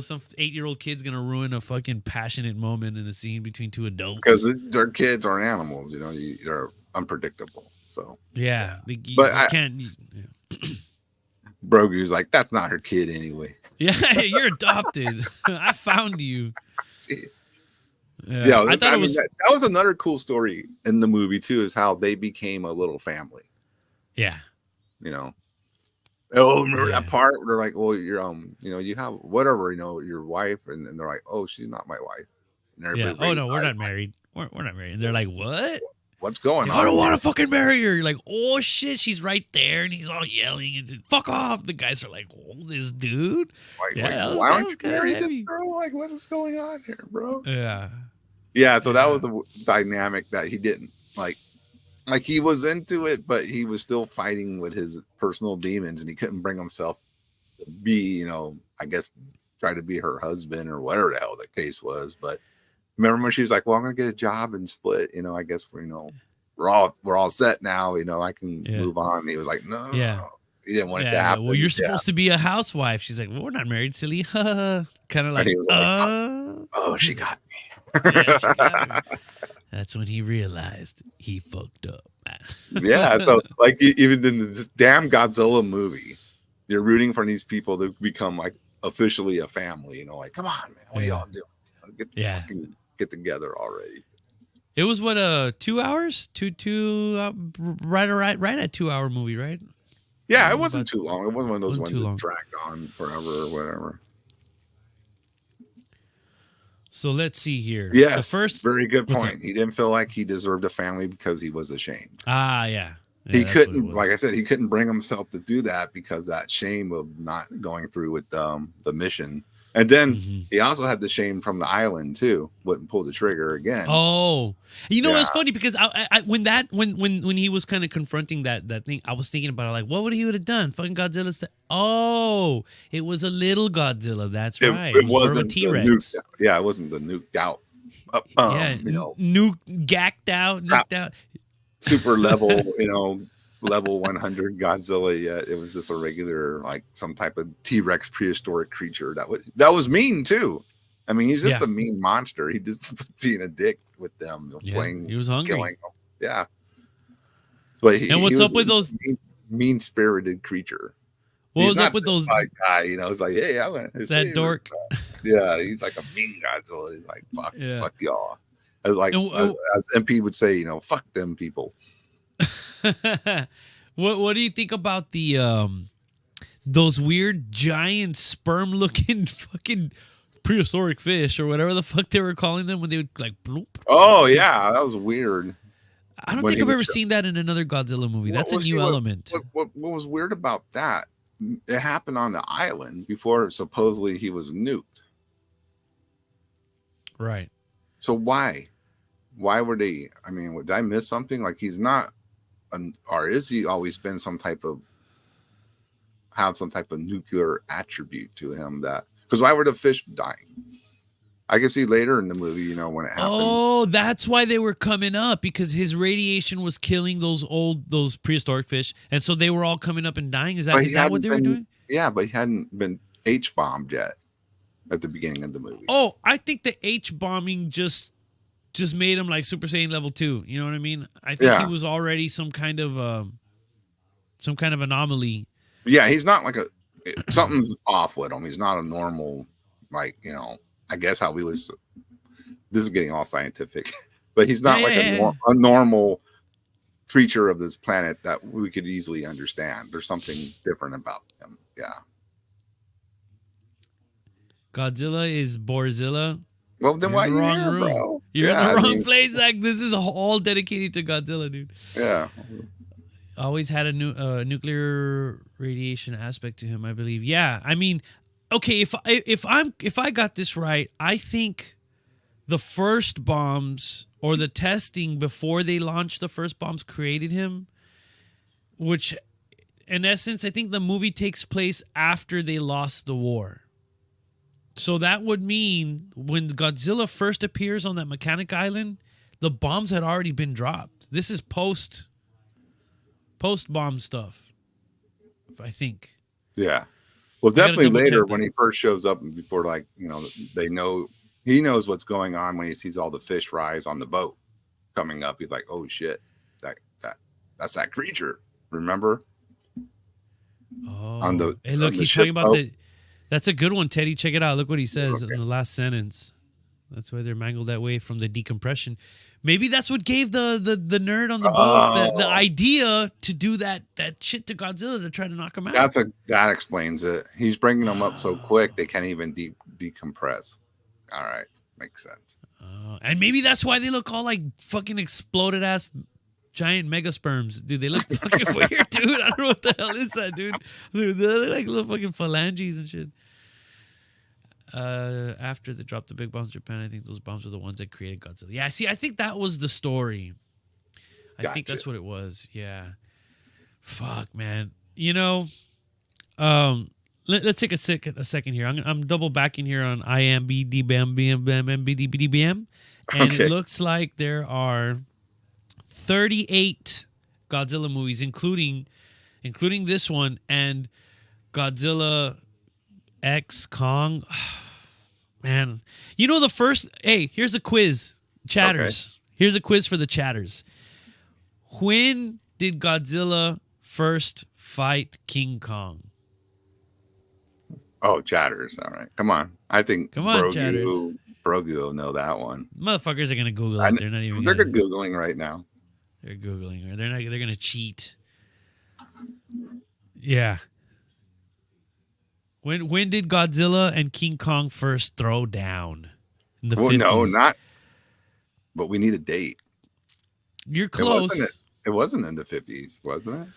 Some 8-year-old kid's gonna ruin a fucking passionate moment in a scene between two adults. Because their kids are animals, they're unpredictable. So yeah, but you can't. Brogu's like, that's not her kid anyway. Yeah, you're adopted. I found you. Yeah, I thought it was. that was another cool story in the movie too, is how they became a little family. Yeah. Oh, remember that part where they're like, well, you're you have whatever, your wife, and they're like, oh, she's not my wife. And Yeah. Oh no, we're not married. We're not married. And they're like, what? What's going on? I don't want to fucking marry her. You're like, oh shit, she's right there, and he's all yelling and said, fuck off. The guys are like, oh, this dude. Why don't you marry this girl? Like, what is going on here, bro? Yeah. Yeah. So that was the dynamic that he didn't like. Like, he was into it, but he was still fighting with his personal demons, and he couldn't bring himself to be, I guess, try to be her husband or whatever the hell the case was. But remember when she was like, well, I'm going to get a job and split, I guess we're all set now. I can move on. And he was like, no, he didn't want it to happen. Well, you're supposed to be a housewife. She's like, well, we're not married, silly. kind of like, oh, she got me. Yeah, she got me. That's when he realized he fucked up. Yeah, so like even in this damn Godzilla movie, you're rooting for these people to become like officially a family. Like, come on, man, what are y'all doing? Get together already. It was what 2 hours, right at 2 hour movie, right? Yeah, it wasn't too long. It wasn't one of those ones that long. dragged on forever or whatever. So let's see here. Yes, the first very good point. He didn't feel like he deserved a family because he was ashamed. Yeah. He couldn't, like I said, he couldn't bring himself to do that because that shame of not going through with the mission. And then he also had the shame from the island too. Wouldn't pull the trigger again. Oh, it's funny because when he was kind of confronting that thing, I was thinking about it, like, what would he would have done? Fucking Godzilla's. Oh, it was a little Godzilla. That's right. It wasn't a T-Rex. It wasn't the nuked out. Gacked out. Super level, level 100 Godzilla yet. It was just a regular, like some type of T-Rex prehistoric creature that was mean too. I mean, he's just a mean monster. He just being a dick with them, he was hungry. Killing them. Yeah. But what's up with those mean-spirited creature? What was up with those guy? It's like, hey, I went that dork. Yeah, he's like a mean Godzilla. He's like, fuck y'all. As MP would say, fuck them people. What do you think about the those weird giant sperm looking fucking prehistoric fish or whatever the fuck they were calling them when they would like bloop? Oh yeah, that was weird. I don't think I've ever seen that in another Godzilla movie. That's a new element. What was weird about that? It happened on the island before supposedly he was nuked. Right. So why were they? I mean, did I miss something? Like, he's not, or is he always been have some type of nuclear attribute to him? That because why were the fish dying? I can see later in the movie, when it happened. Oh, that's why they were coming up, because his radiation was killing those prehistoric fish, and so they were all coming up and dying. Is that what they were doing? Yeah, but he hadn't been H-bombed yet at the beginning of the movie. Oh, I think the H-bombing just made him like Super Saiyan level 2. You know what I mean? I think he was already some kind of anomaly. Yeah, he's not like something's off with him. He's not a normal, like, I guess how we was. This is getting all scientific, but he's not a normal creature of this planet that we could easily understand. There's something different about him. Yeah. Godzilla is Borzilla. Well, then why are you here, bro? You're in the wrong place. Like, this is all dedicated to Godzilla, dude. Yeah. always had a nuclear radiation aspect to him, I believe. Yeah, I mean, okay, if I got this right, I think the first bombs or the testing before they launched the first bombs created him, which in essence, I think the movie takes place after they lost the war. So that would mean when Godzilla first appears on that mechanic island, the bombs had already been dropped. This is post bomb stuff, I think. Yeah. Well, definitely later when he first shows up, before, like, you know, he knows what's going on when he sees all the fish rise on the boat coming up. He's like, oh shit, that's that creature. Remember? Oh, hey, look, he's talking about the. That's a good one, Teddy. Check it out. Look what he says in the last sentence. That's why they're mangled that way from the decompression. Maybe that's what gave the nerd on the boat the idea to do that shit to Godzilla to try to knock him out. That explains it. He's bringing them up so quick they can't even decompress. All right, makes sense. And maybe that's why they look all like fucking exploded ass giant megasperms, dude. They look fucking weird, dude. I don't know what the hell is that, dude. They look like little fucking phalanges and shit. After they dropped the big bombs in Japan, I think those bombs were the ones that created Godzilla. Yeah, see, I think that was the story. I think that's what it was. Yeah. Fuck, man. You know, let's take a second here. I'm double backing here on IMDb, and it looks like there are 38 Godzilla movies, including this one and Godzilla X Kong. Man, you know the first. Hey, here's a quiz, chatters. Okay. Here's a quiz for the chatters. When did Godzilla first fight King Kong? Oh, chatters. All right, come on. I think chatters. Brogu will know that one. Motherfuckers are gonna Google it. They're not even. They're googling right now. They're googling. They're not. They're gonna cheat. Yeah. When did Godzilla and King Kong first throw down? In the 50s? No, not. But we need a date. You're close. It wasn't in the 50s, wasn't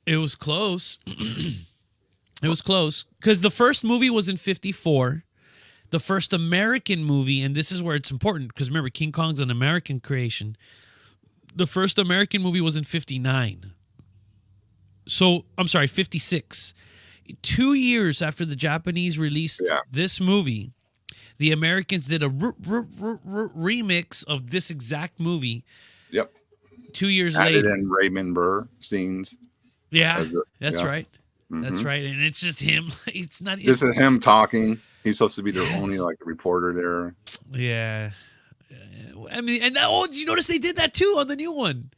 it? It was close. It was close because the first movie was in 54. The first American movie, and this is where it's important because remember, King Kong's an American creation. The first American movie was in 59. So, I'm sorry, 56. 2 years after the Japanese released this movie, the Americans did a remix of this exact movie. Yep. 2 years Added later. in Raymond Burr scenes. Yeah, that's right. Mm-hmm. That's right. And it's just him. It's not. This is him talking. He's supposed to be the only like reporter there. Yeah. I mean, and you notice they did that too on the new one.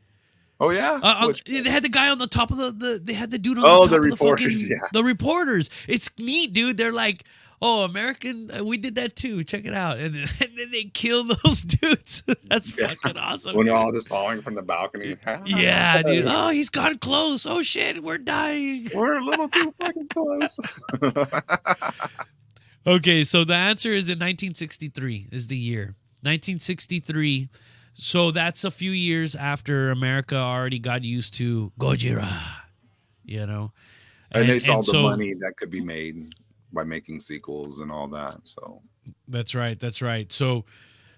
Oh yeah, they had the guy on the top of they had the dude on the top the reporters, the reporters. It's neat, dude. They're like, oh, American, we did that too. Check it out, and then they kill those dudes. That's fucking awesome. When they're all just falling from the balcony. Yeah, dude. Oh, he's gone close. Oh shit, we're dying. We're a little too fucking close. Okay, so the answer is in 1963 is the year. 1963. So that's a few years after America already got used to Gojira, you know. And they saw the money that could be made by making sequels and all that. So that's right. So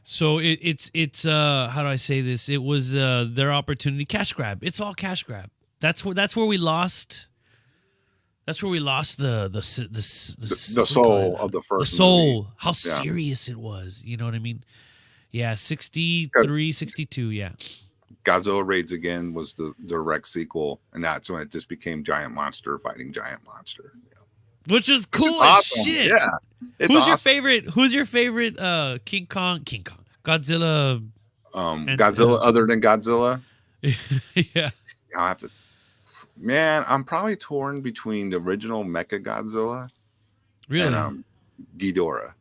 it's how do I say this? It was their opportunity, cash grab. It's all cash grab. That's where we lost. That's where we lost the soul of the first. The soul. Movie. How serious it was. You know what I mean? Yeah, 63, 62, yeah. Godzilla Raids Again was the direct sequel, and that's when it just became Giant Monster fighting Giant Monster. Yeah. Which is cool as awesome. Shit. Yeah. Who's your favorite King Kong? Godzilla Godzilla other than Godzilla? Yeah. I'll have to. Man, I'm probably torn between the original Mecha Godzilla and Ghidorah.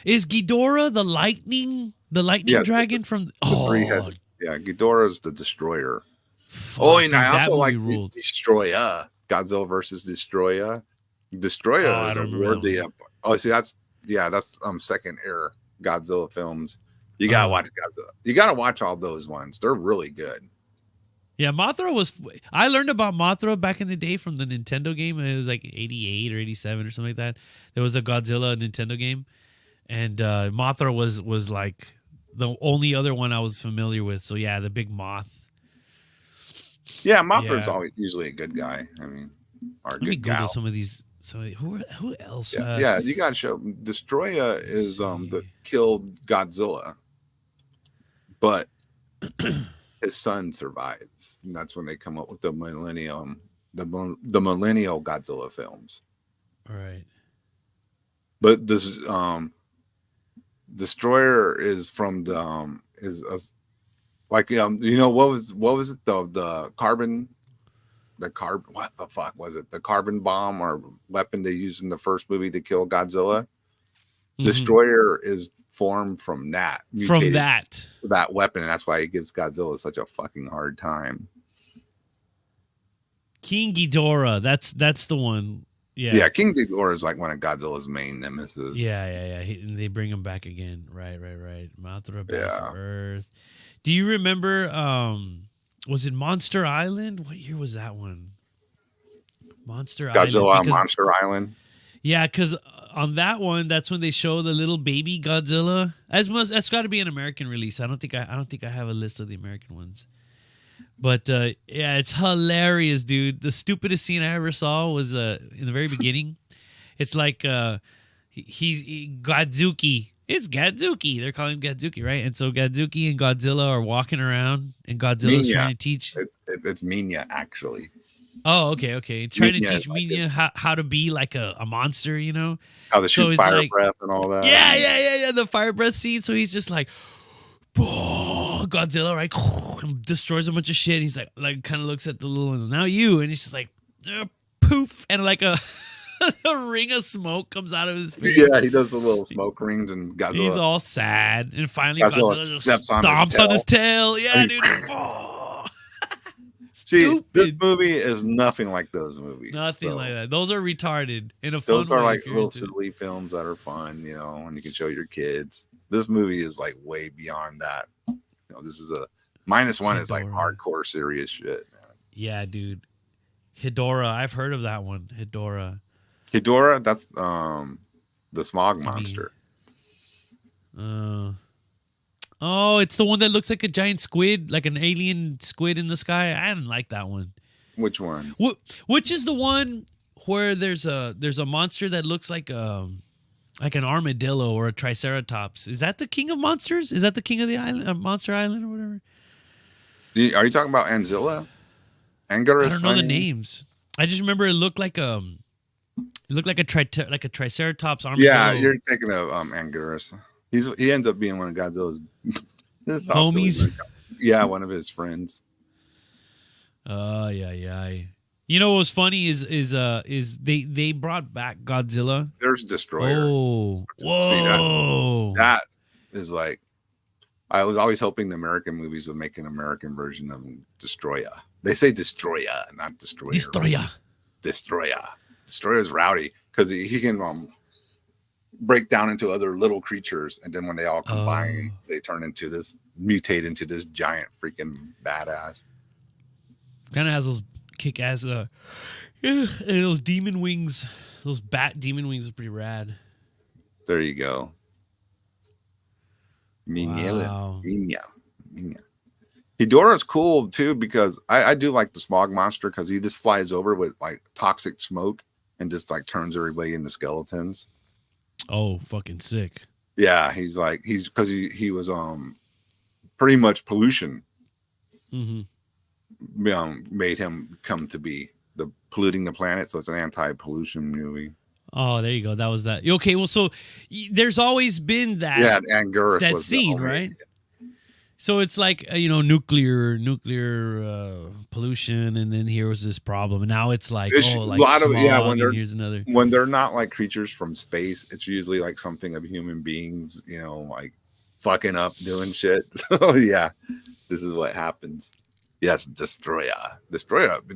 Is Ghidorah the lightning dragon from? Yeah, Ghidorah's the destroyer. Fuck, and I also like Destroya. Godzilla versus Destroya. Destroya is a worthy. See, that's second era Godzilla films. You gotta watch Godzilla. You gotta watch all those ones. They're really good. Yeah, Mothra was. I learned about Mothra back in the day from the Nintendo game. It was like 88 or 87 or something like that. There was a Godzilla Nintendo game, and Mothra was like the only other one I was familiar with. So yeah, the big moth. Yeah, Mothra's Yeah, always usually a good guy. I mean, or a let me good Google gal. some of these. So who else? Yeah, yeah. You got to show Destroya Let's is that see. killed Godzilla, but his son survives, and that's when they come up with the the millennial Godzilla films. All right. But this Destroyer is from the is a, like what was it the carbon what the fuck was it, the carbon bomb or weapon they used in the first movie to kill Godzilla? Mhm. Destroyer is formed from that From mutated that weapon, and that's why it gives Godzilla such a fucking hard time. King Ghidorah. That's the one. Yeah. Yeah, King Ghidorah is like one of Godzilla's main nemesis. Yeah. And they bring him back again. Right. Mothra back Yeah. from Earth. Do you remember? Was it Monster Island? What year was that one? Monster Godzilla Island. on Monster Island. Yeah, because on that one, that's when they show the little baby Godzilla. That's got to be an American release. I don't think I have a list of the American ones. But yeah, it's hilarious, dude. The stupidest scene I ever saw was in the very beginning. It's like he's Godzuki. It's Godzuki. They're calling him Godzuki, right? And so Godzuki and Godzilla are walking around, and Godzilla's Minya. trying to teach. It's Minya, actually. Oh, okay. Trying to Minya teach Minya how to be like a monster, you know? How to shoot it's fire like, breath and all that. Yeah. The fire breath scene. So he's just like, Godzilla, right? And destroys a bunch of shit. He's like kind of looks at the little, now you. And he's just like, poof. And like a ring of smoke comes out of his face. Yeah, he does the little smoke rings, and Godzilla. He's all sad. And finally, Godzilla just steps stomps on his tail. Yeah, dude. See, this movie is nothing like those movies. Nothing like that. Those are retarded in a fun way. Those are like little silly films that are fun, and you can show your kids. This movie is like way beyond that. This is a -1 is like hardcore serious shit, man. Yeah, dude. Hedorah, I've heard of that one. Hedorah, that's the smog monster. Oh, it's the one that looks like a giant squid, like an alien squid in the sky. I didn't like that one. Which one? Which is the one where there's a monster that looks like an armadillo or a triceratops? Is that the king of monsters? Is that the king of the island, Monster Island, or whatever? Are you talking about Anzilla? Anguirus? I don't know the names. I just remember it looked like a triceratops armadillo. Yeah, you're thinking of Anguirus. He ends up being one of Godzilla's homies. Yeah, one of his friends. Yeah. You know what was funny is they brought back Godzilla. There's Destroyer. Oh, whoa! See, that is like, I was always hoping the American movies would make an American version of Destroyer. They say Destroyer, not Destroyer. Destroyer is rowdy because he can break down into other little creatures, and then when they all combine, they mutate into this giant freaking badass. Kind of has those kick-ass those demon wings, those bat demon wings are pretty rad. There you go. Wow. Minya. Hedorah's cool too, because I do like the smog monster, because he just flies over with like toxic smoke and just like turns everybody into skeletons. Oh, fucking sick. Yeah, he's because he was pretty much pollution. Mm-hmm. Made him come to be the polluting the planet, so it's an anti-pollution movie. Oh, there you go. That was that. Okay, well, so there's always been that. Yeah, Anguirus that was scene, right? So it's like nuclear pollution, and then here was this problem, and now it's like a lot of here's another. When they're not like creatures from space, it's usually like something of human beings, like fucking up, doing shit. So yeah, this is what happens. Yes, Destroyer,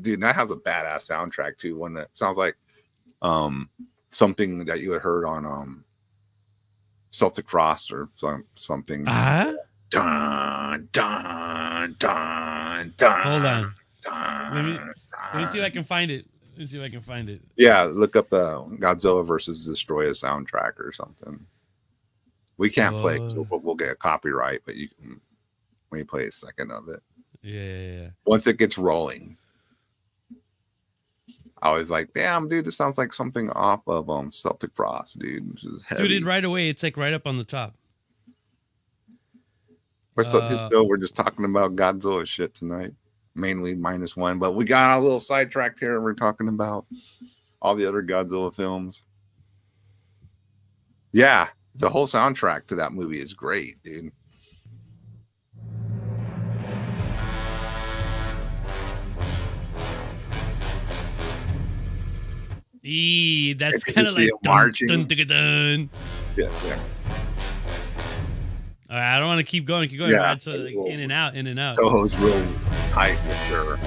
dude. That has a badass soundtrack too. One that sounds like something that you had heard on Celtic Frost or something. Dun, dun, dun, dun, Hold on. dun, Let me see if I dun. can find it. Let me see if I can find it. Yeah, look up the Godzilla versus Destroya soundtrack or something. We can't play, so we'll get a copyright, but you can. Let me play a second of it. Yeah. Once it gets rolling, I was like, "Damn, dude, this sounds like something off of Celtic Frost, dude." Which is heavy. Dude, right away, it's like right up on the top. We're just talking about Godzilla shit tonight, mainly -1. But we got a little sidetracked here, and we're talking about all the other Godzilla films. Yeah, the whole soundtrack to that movie is great, dude. That's It's kind of like marching. dun, dun, dun, dun. Yeah. All right, I don't want to keep going. Keep going. Yeah, Right, so like, cool. in and out. Toho's real tight with her.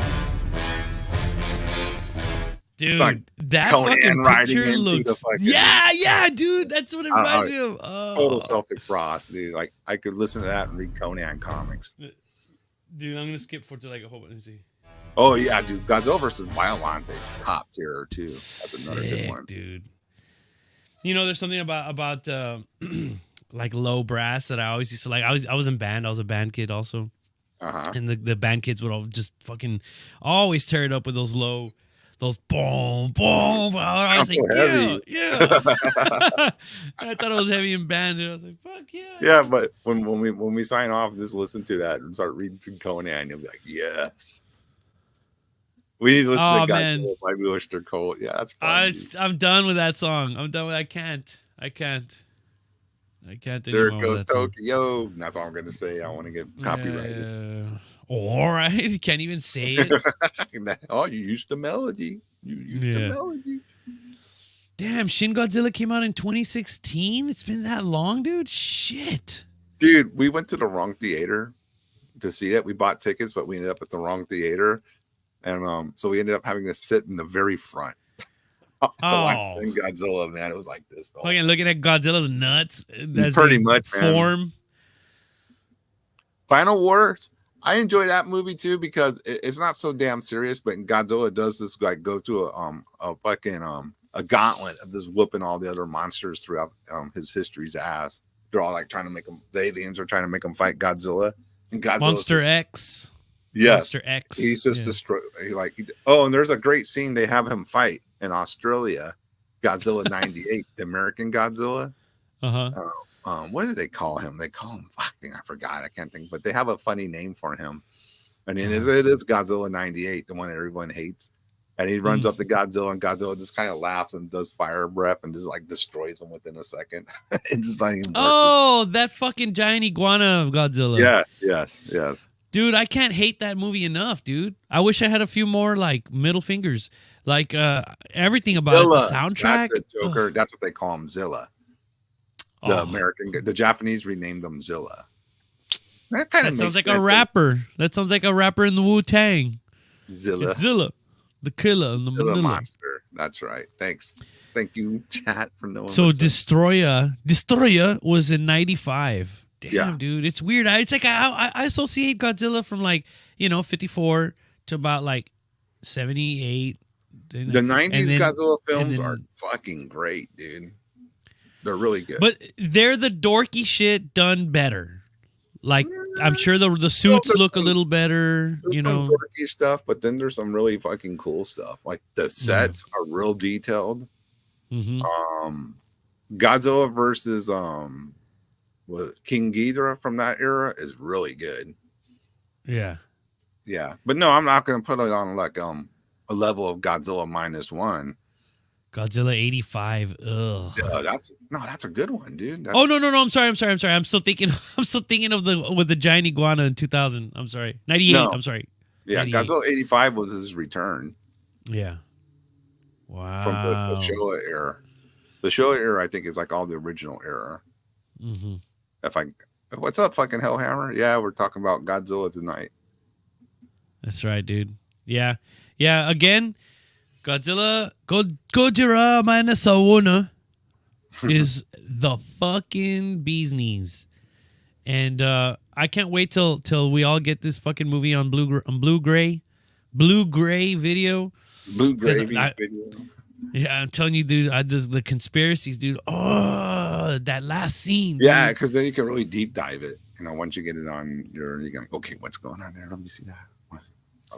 Dude, like that Conan fucking riding picture into the looks. fucking- Yeah, dude. That's what it reminds me of. Oh. Total Celtic Frost, dude. Like I could listen to that and read Conan comics. Dude, I'm gonna skip forward to like a whole bunch. See. Oh yeah, dude. Godzilla versus Biollante, top tier too. That's another good one, dude. You know, there's something about like low brass that I always used to like. I was in band. I was a band kid also, and the band kids would all just fucking always tear it up with those low. Those boom, boom. I was like, so yeah. I thought it was heavy in band. And I was like, fuck yeah. Yeah, but when we sign off, just listen to that and start reading to Conan. You'll be like, yes. We need to listen to Godzilla by Buster Cole. Yeah, that's fun. I'm done with that song. I'm done with. I can't. There goes Tokyo. That's all I'm gonna say. I want to get copyrighted. All right, you can't even say it. Oh, you used the melody. You used the melody. Damn, Shin Godzilla came out in 2016. It's been that long, dude. Shit. Dude, we went to the wrong theater to see it. We bought tickets, but we ended up at the wrong theater, and so we ended up having to sit in the very front. Watch Shin Godzilla, man. It was like this. Fucking looking at Godzilla's nuts. That's pretty much form. Man. Final Wars. I enjoy that movie too because it's not so damn serious, but Godzilla does this like go to a fucking a gauntlet of just whooping all the other monsters throughout his history's ass. They're all like trying to make them. The aliens are trying to make them fight Godzilla. And Godzilla Monster X. Yeah, Monster X. He's just destroyed. And there's a great scene they have him fight in Australia. Godzilla '98, the American Godzilla. What did they call him? They call him fucking. I forgot. I can't think. But they have a funny name for him. And it is Godzilla '98, the one everyone hates. And he runs up to Godzilla, and Godzilla just kind of laughs and does fire breath and just like destroys him within a second. It's just like that fucking giant iguana of Godzilla. Yeah. Yes. Dude, I can't hate that movie enough, dude. I wish I had a few more like middle fingers, like everything about it, the soundtrack. That's a Joker. That's what they call him, Zilla. The Japanese renamed them Zilla. That sounds like a rapper. That sounds like a rapper in the Wu-Tang. Zilla. It's Zilla, the killer in the Zilla Manila. Monster. That's right. Thank you, chat, for knowing. So Destroya was in '95. Damn, dude, it's weird. It's like I associate Godzilla from like 54 to about like 78. The '90s Godzilla films are fucking great, dude. They're really good. But they're the dorky shit done better. Like I'm sure the suits look a little better. There's some dorky stuff, but then there's some really fucking cool stuff. Like the sets are real detailed. Godzilla versus King Ghidorah from that era is really good. Yeah. But no, I'm not gonna put it on like a level of Godzilla -1. Godzilla '85. Ugh. That's a good one, dude. No. I'm sorry. I'm still thinking of the giant iguana in 2000. I'm sorry. 98. No. I'm sorry. Yeah, 98. Godzilla '85 was his return. Yeah. Wow. From the Showa era. The Showa era, I think, is like all the original era. What's up, fucking Hellhammer? Yeah, we're talking about Godzilla tonight. That's right, dude. Yeah. Again, Godzilla Minus is the fucking bee's knees. And I can't wait till we all get this fucking movie on blue gray video. Blue 'Cause gravy video. Yeah, I'm telling you, dude. The conspiracies, dude. Oh, that last scene. Dude. Yeah, because then you can really deep dive it. You know, once you get it on you're going, okay, what's going on there? Let me see that.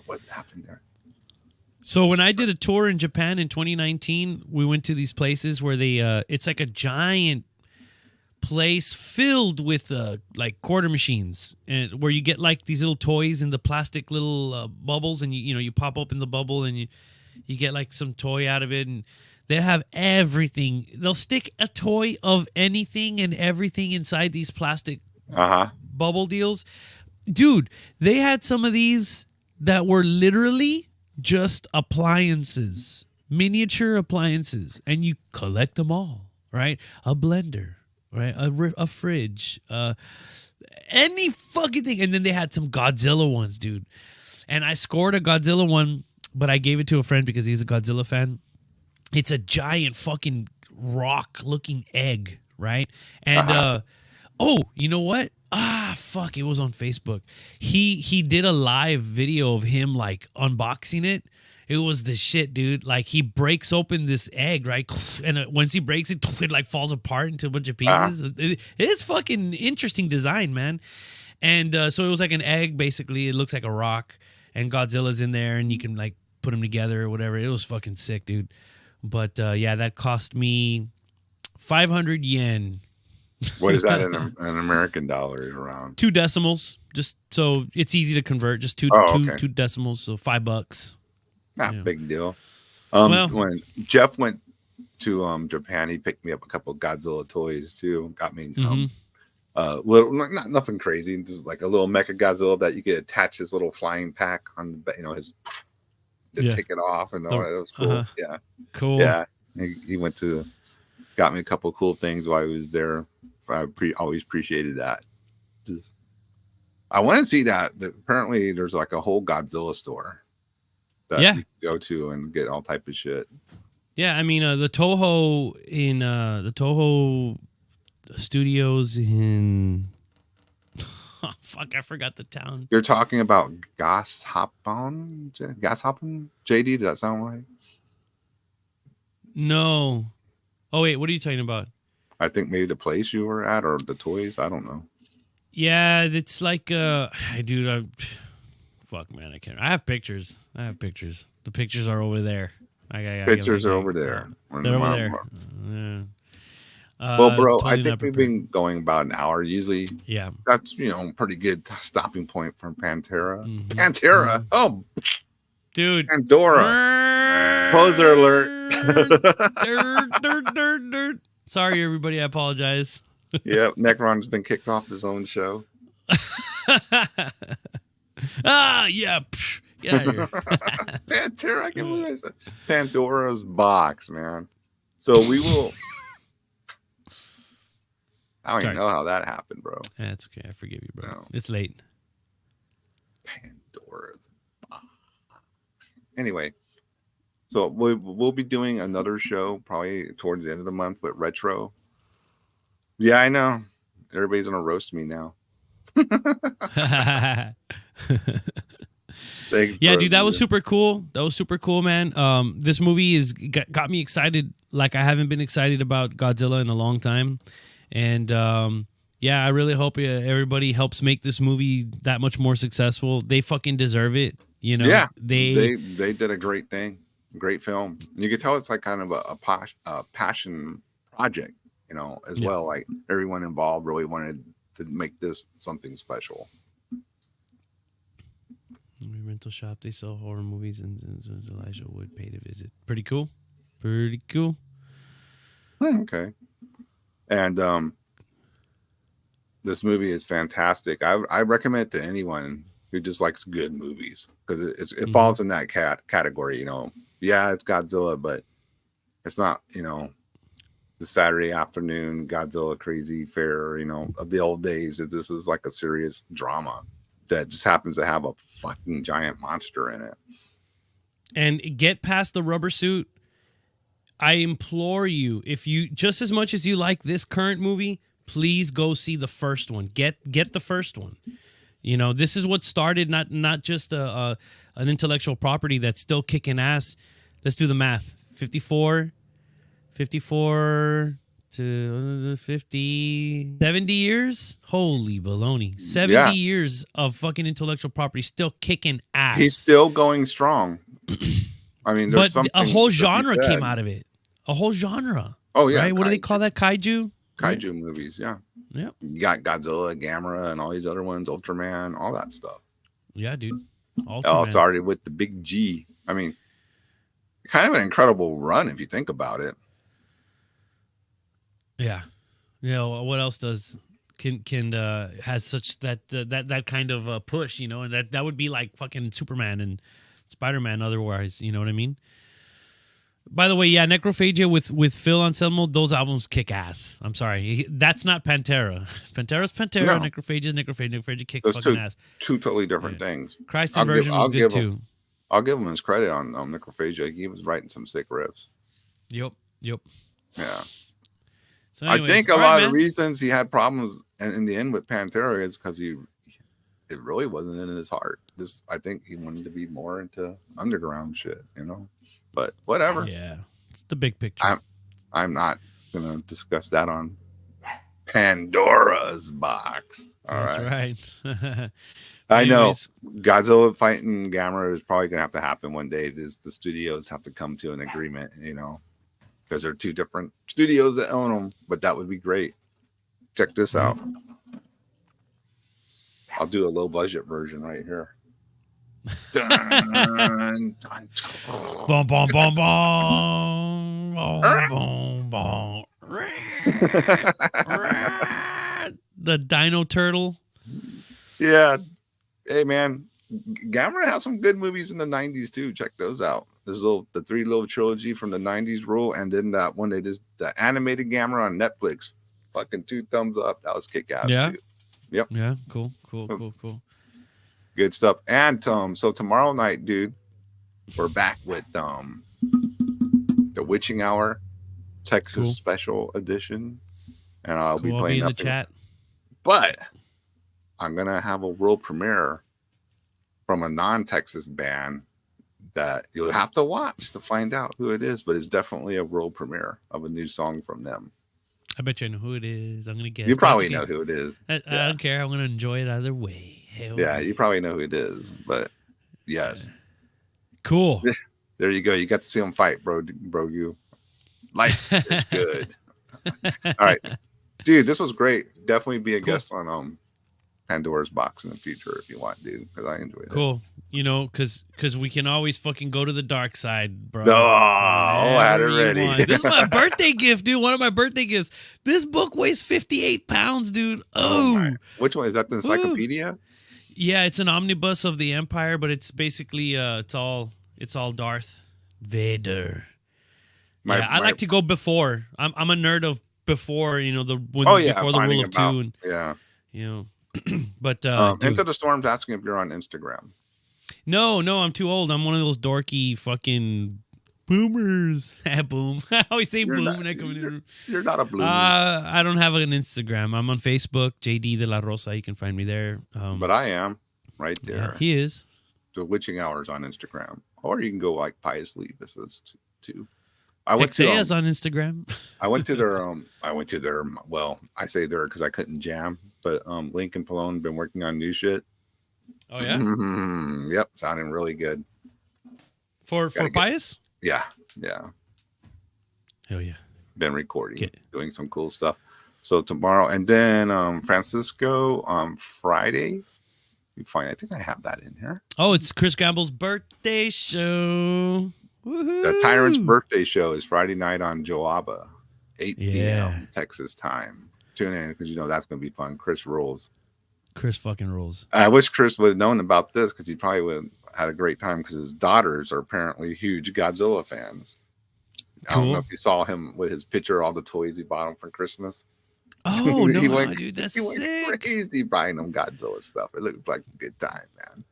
What happened there? So when I did a tour in Japan in 2019, we went to these places where they it's like a giant place filled with like quarter machines, and where you get like these little toys in the plastic little bubbles, and you pop open the bubble and you get like some toy out of it, and they have everything. They'll stick a toy of anything and everything inside these plastic bubble deals. Dude, they had some of these that were literally just appliances, miniature appliances, and you collect them all, right? A blender, right? A fridge, any fucking thing. And then they had some Godzilla ones, dude. And I scored a Godzilla one, but I gave it to a friend because he's a Godzilla fan. It's a giant fucking rock-looking egg, right? And oh, you know what? Fuck! It was on Facebook. He did a live video of him like unboxing it. It was the shit, dude. Like he breaks open this egg, right? And once he breaks it, it like falls apart into a bunch of pieces. It's fucking interesting design, man. And so it was like an egg, basically. It looks like a rock, and Godzilla's in there, and you can like put them together or whatever. It was fucking sick, dude. But yeah, that cost me 500 yen. What is that in American dollars around? 2 decimals, just so it's easy to convert. Just two decimals, so $5. Not big deal. Well, when Jeff went to Japan, he picked me up a couple of Godzilla toys too. Got me little, not nothing crazy, just like a little Mecha Godzilla that you could attach his little flying pack on, his to take it off, and all that. It was cool. Yeah, cool. Yeah, he went to got me a couple of cool things while he was there. I always appreciated that. Just I want to see that. Apparently, there's like a whole Godzilla store that you can go to and get all type of shit. Yeah, I mean the Toho in the Toho studios in fuck, I forgot the town. You're talking about Gashappen? JD, does that sound right? No. Oh wait, what are you talking about? I think maybe the place you were at or the toys. I don't know. Yeah, it's like fuck, man, I can't. I have pictures. The pictures are over there. Pictures are over there. They're over there. Yeah. Well, bro, I think we've been going about an hour. Usually, that's pretty good stopping point from Pantera. Pantera, oh, dude, Pandora. Poser alert. Sorry, everybody. I apologize. Yeah, Necron's been kicked off his own show. Yeah. Get out of here. Pantera, I can't believe I said Pandora's box, man. So we will. I don't even know how that happened, bro. That's okay. I forgive you, bro. No. It's late. Pandora's box. Anyway, so we'll be doing another show probably towards the end of the month with retro. Yeah, I know. Everybody's gonna roast me now. Yeah, dude, that was super cool. That was super cool, man. This movie got me excited like I haven't been excited about Godzilla in a long time. And yeah, I really hope everybody helps make this movie that much more successful. They fucking deserve it, Yeah, they did a great thing, great film. And you can tell it's like kind of a passion project, as well. Like everyone involved really wanted to make this something special. Rental shop. They sell horror movies, and Elijah Wood paid a visit. Pretty cool. Pretty cool. Okay. And this movie is fantastic. I recommend it to anyone who just likes good movies because it falls in that category. Yeah, it's Godzilla, but it's not the Saturday afternoon Godzilla crazy fair of the old days. This is like a serious drama that just happens to have a fucking giant monster in it. And get past the rubber suit. I implore you, if you just as much as you like this current movie, please go see the first one. Get the first one. You know, this is what started not just an intellectual property that's still kicking ass. Let's do the math. 54 to 50, 70 years? Holy baloney. 70 years of fucking intellectual property still kicking ass. He's still going strong. I mean, there's something. A whole genre came out of it. A whole genre. Oh, yeah. Right? What do they call that? Kaiju? Kaiju movies, yeah. Yep. You got Godzilla, Gamera, and all these other ones, Ultraman, all that stuff. Yeah, dude. It all started with the big G. I mean, kind of an incredible run if you think about it. Yeah. You know, what else can has such that kind of push, you know, and that would be like fucking Superman and Spider-Man otherwise, you know what I mean? By the way, yeah, Necrophagia with Phil Anselmo, those albums kick ass. I'm sorry. That's not Pantera. Pantera's Pantera, No. Necrophagia's Necrophagia. Necrophagia kicks fucking ass. Two totally different things. Christ Inversion was good too. I'll give him his credit on Necrophagia. He was writing some sick riffs. Yep. Yeah. So anyways, I think a lot of the reasons he had problems in the end with Pantera is because it really wasn't in his heart. I think he wanted to be more into underground shit, you know. But whatever. Yeah, it's the big picture. I'm not gonna discuss that on Pandora's box. That's right. I know Godzilla fighting Gamera is probably gonna have to happen one day. The studios have to come to an agreement, you know, because they're two different studios that own them. But that would be great. Check this out. I'll do a low budget version right here. Dun, dun, dun. Bum, bum, bum, bum. Bum, bum, bum. The Dino Turtle. Yeah. Hey, man. Gamera has some good movies in the 90s, too. Check those out. There's the 3 little trilogy from the 90s rule. And then that one, the animated Gamera on Netflix. Fucking 2 thumbs up. That was kick-ass, too. Yep. Yeah, cool. Good stuff. And so tomorrow night, dude, we're back with the Witching Hour Texas Special Edition, and I'll be playing in the chat. But I'm gonna have a world premiere from a non-Texas band that you'll have to watch to find out who it is. But it's definitely a world premiere of a new song from them. I bet you know who it is. I'm gonna guess. You probably know who it is. I don't care. I'm gonna enjoy it either way. Hell yeah, you probably know who it is, but yes. Cool. There you go. You got to see them fight, bro. You. Life is good. All right. Dude, this was great. Definitely be a guest on Pandora's box in the future if you want, dude, because I enjoyed it. Cool. You know, because we can always fucking go to the dark side, bro. Oh, I had it ready. This is my birthday gift, dude. One of my birthday gifts. This book weighs 58 pounds, dude. Oh. Which one? Is that the encyclopedia? Yeah, it's an omnibus of the Empire, but it's basically it's all Darth Vader. I like to go before. I'm a nerd of before, you know, before the Rule of Two, and you know. But Into the Storm's asking if you're on Instagram. No, I'm too old. I'm one of those dorky fucking boomers. Boom. I always say boom when I come in. You're not a boomer. I don't have an Instagram. I'm on Facebook, JD De La Rosa. You can find me there. But I am right there. Yeah, he is. The Witching Hours on Instagram, or you can go like Pious Levis too. I went to on Instagram. I went to their. Well, I say there because I couldn't jam, but Lincoln Pallone been working on new shit. Oh yeah. Yep, sounding really good. For Pious. Yeah. Hell yeah. Been recording, doing some cool stuff. So tomorrow, and then Francisco on Friday. You find, I think I have that in here. Oh, it's Chris Gamble's birthday show. Woohoo! The Tyrant's birthday show is Friday night on Joaba, 8 p.m. Texas time. Tune in because you know that's going to be fun. Chris rules. Chris fucking rules. I wish Chris would have known about this because he probably would have had a great time because his daughters are apparently huge Godzilla fans. I don't know if you saw him with his picture, all the toys he bought him for Christmas. Oh, no, dude, that's sick. Crazy buying them Godzilla stuff. It looks like a good time, man.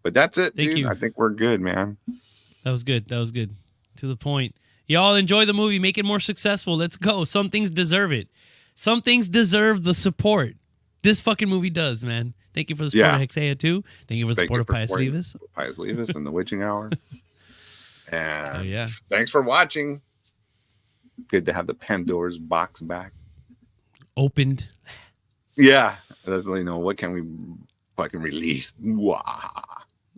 But that's it, dude. I think we're good, man. That was good. To the point. Y'all enjoy the movie. Make it more successful. Let's go. Some things deserve it. Some things deserve the support. This fucking movie does, man. Thank you for the support of Hexea 2. Thank you for the support of Pius Levis. Pius Levis and the Witching Hour. And yeah. Thanks for watching. Good to have the Pandora's box back. Opened. Yeah. Let's let you know what can we fucking release. Wah.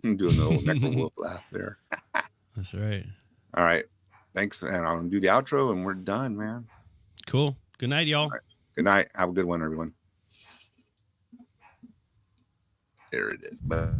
I'm doing the old Necron wolf laugh there. That's right. All right. Thanks. And I'll do the outro and we're done, man. Cool. Good night, y'all. Right. Good night. Have a good one, everyone. There it is. Bye.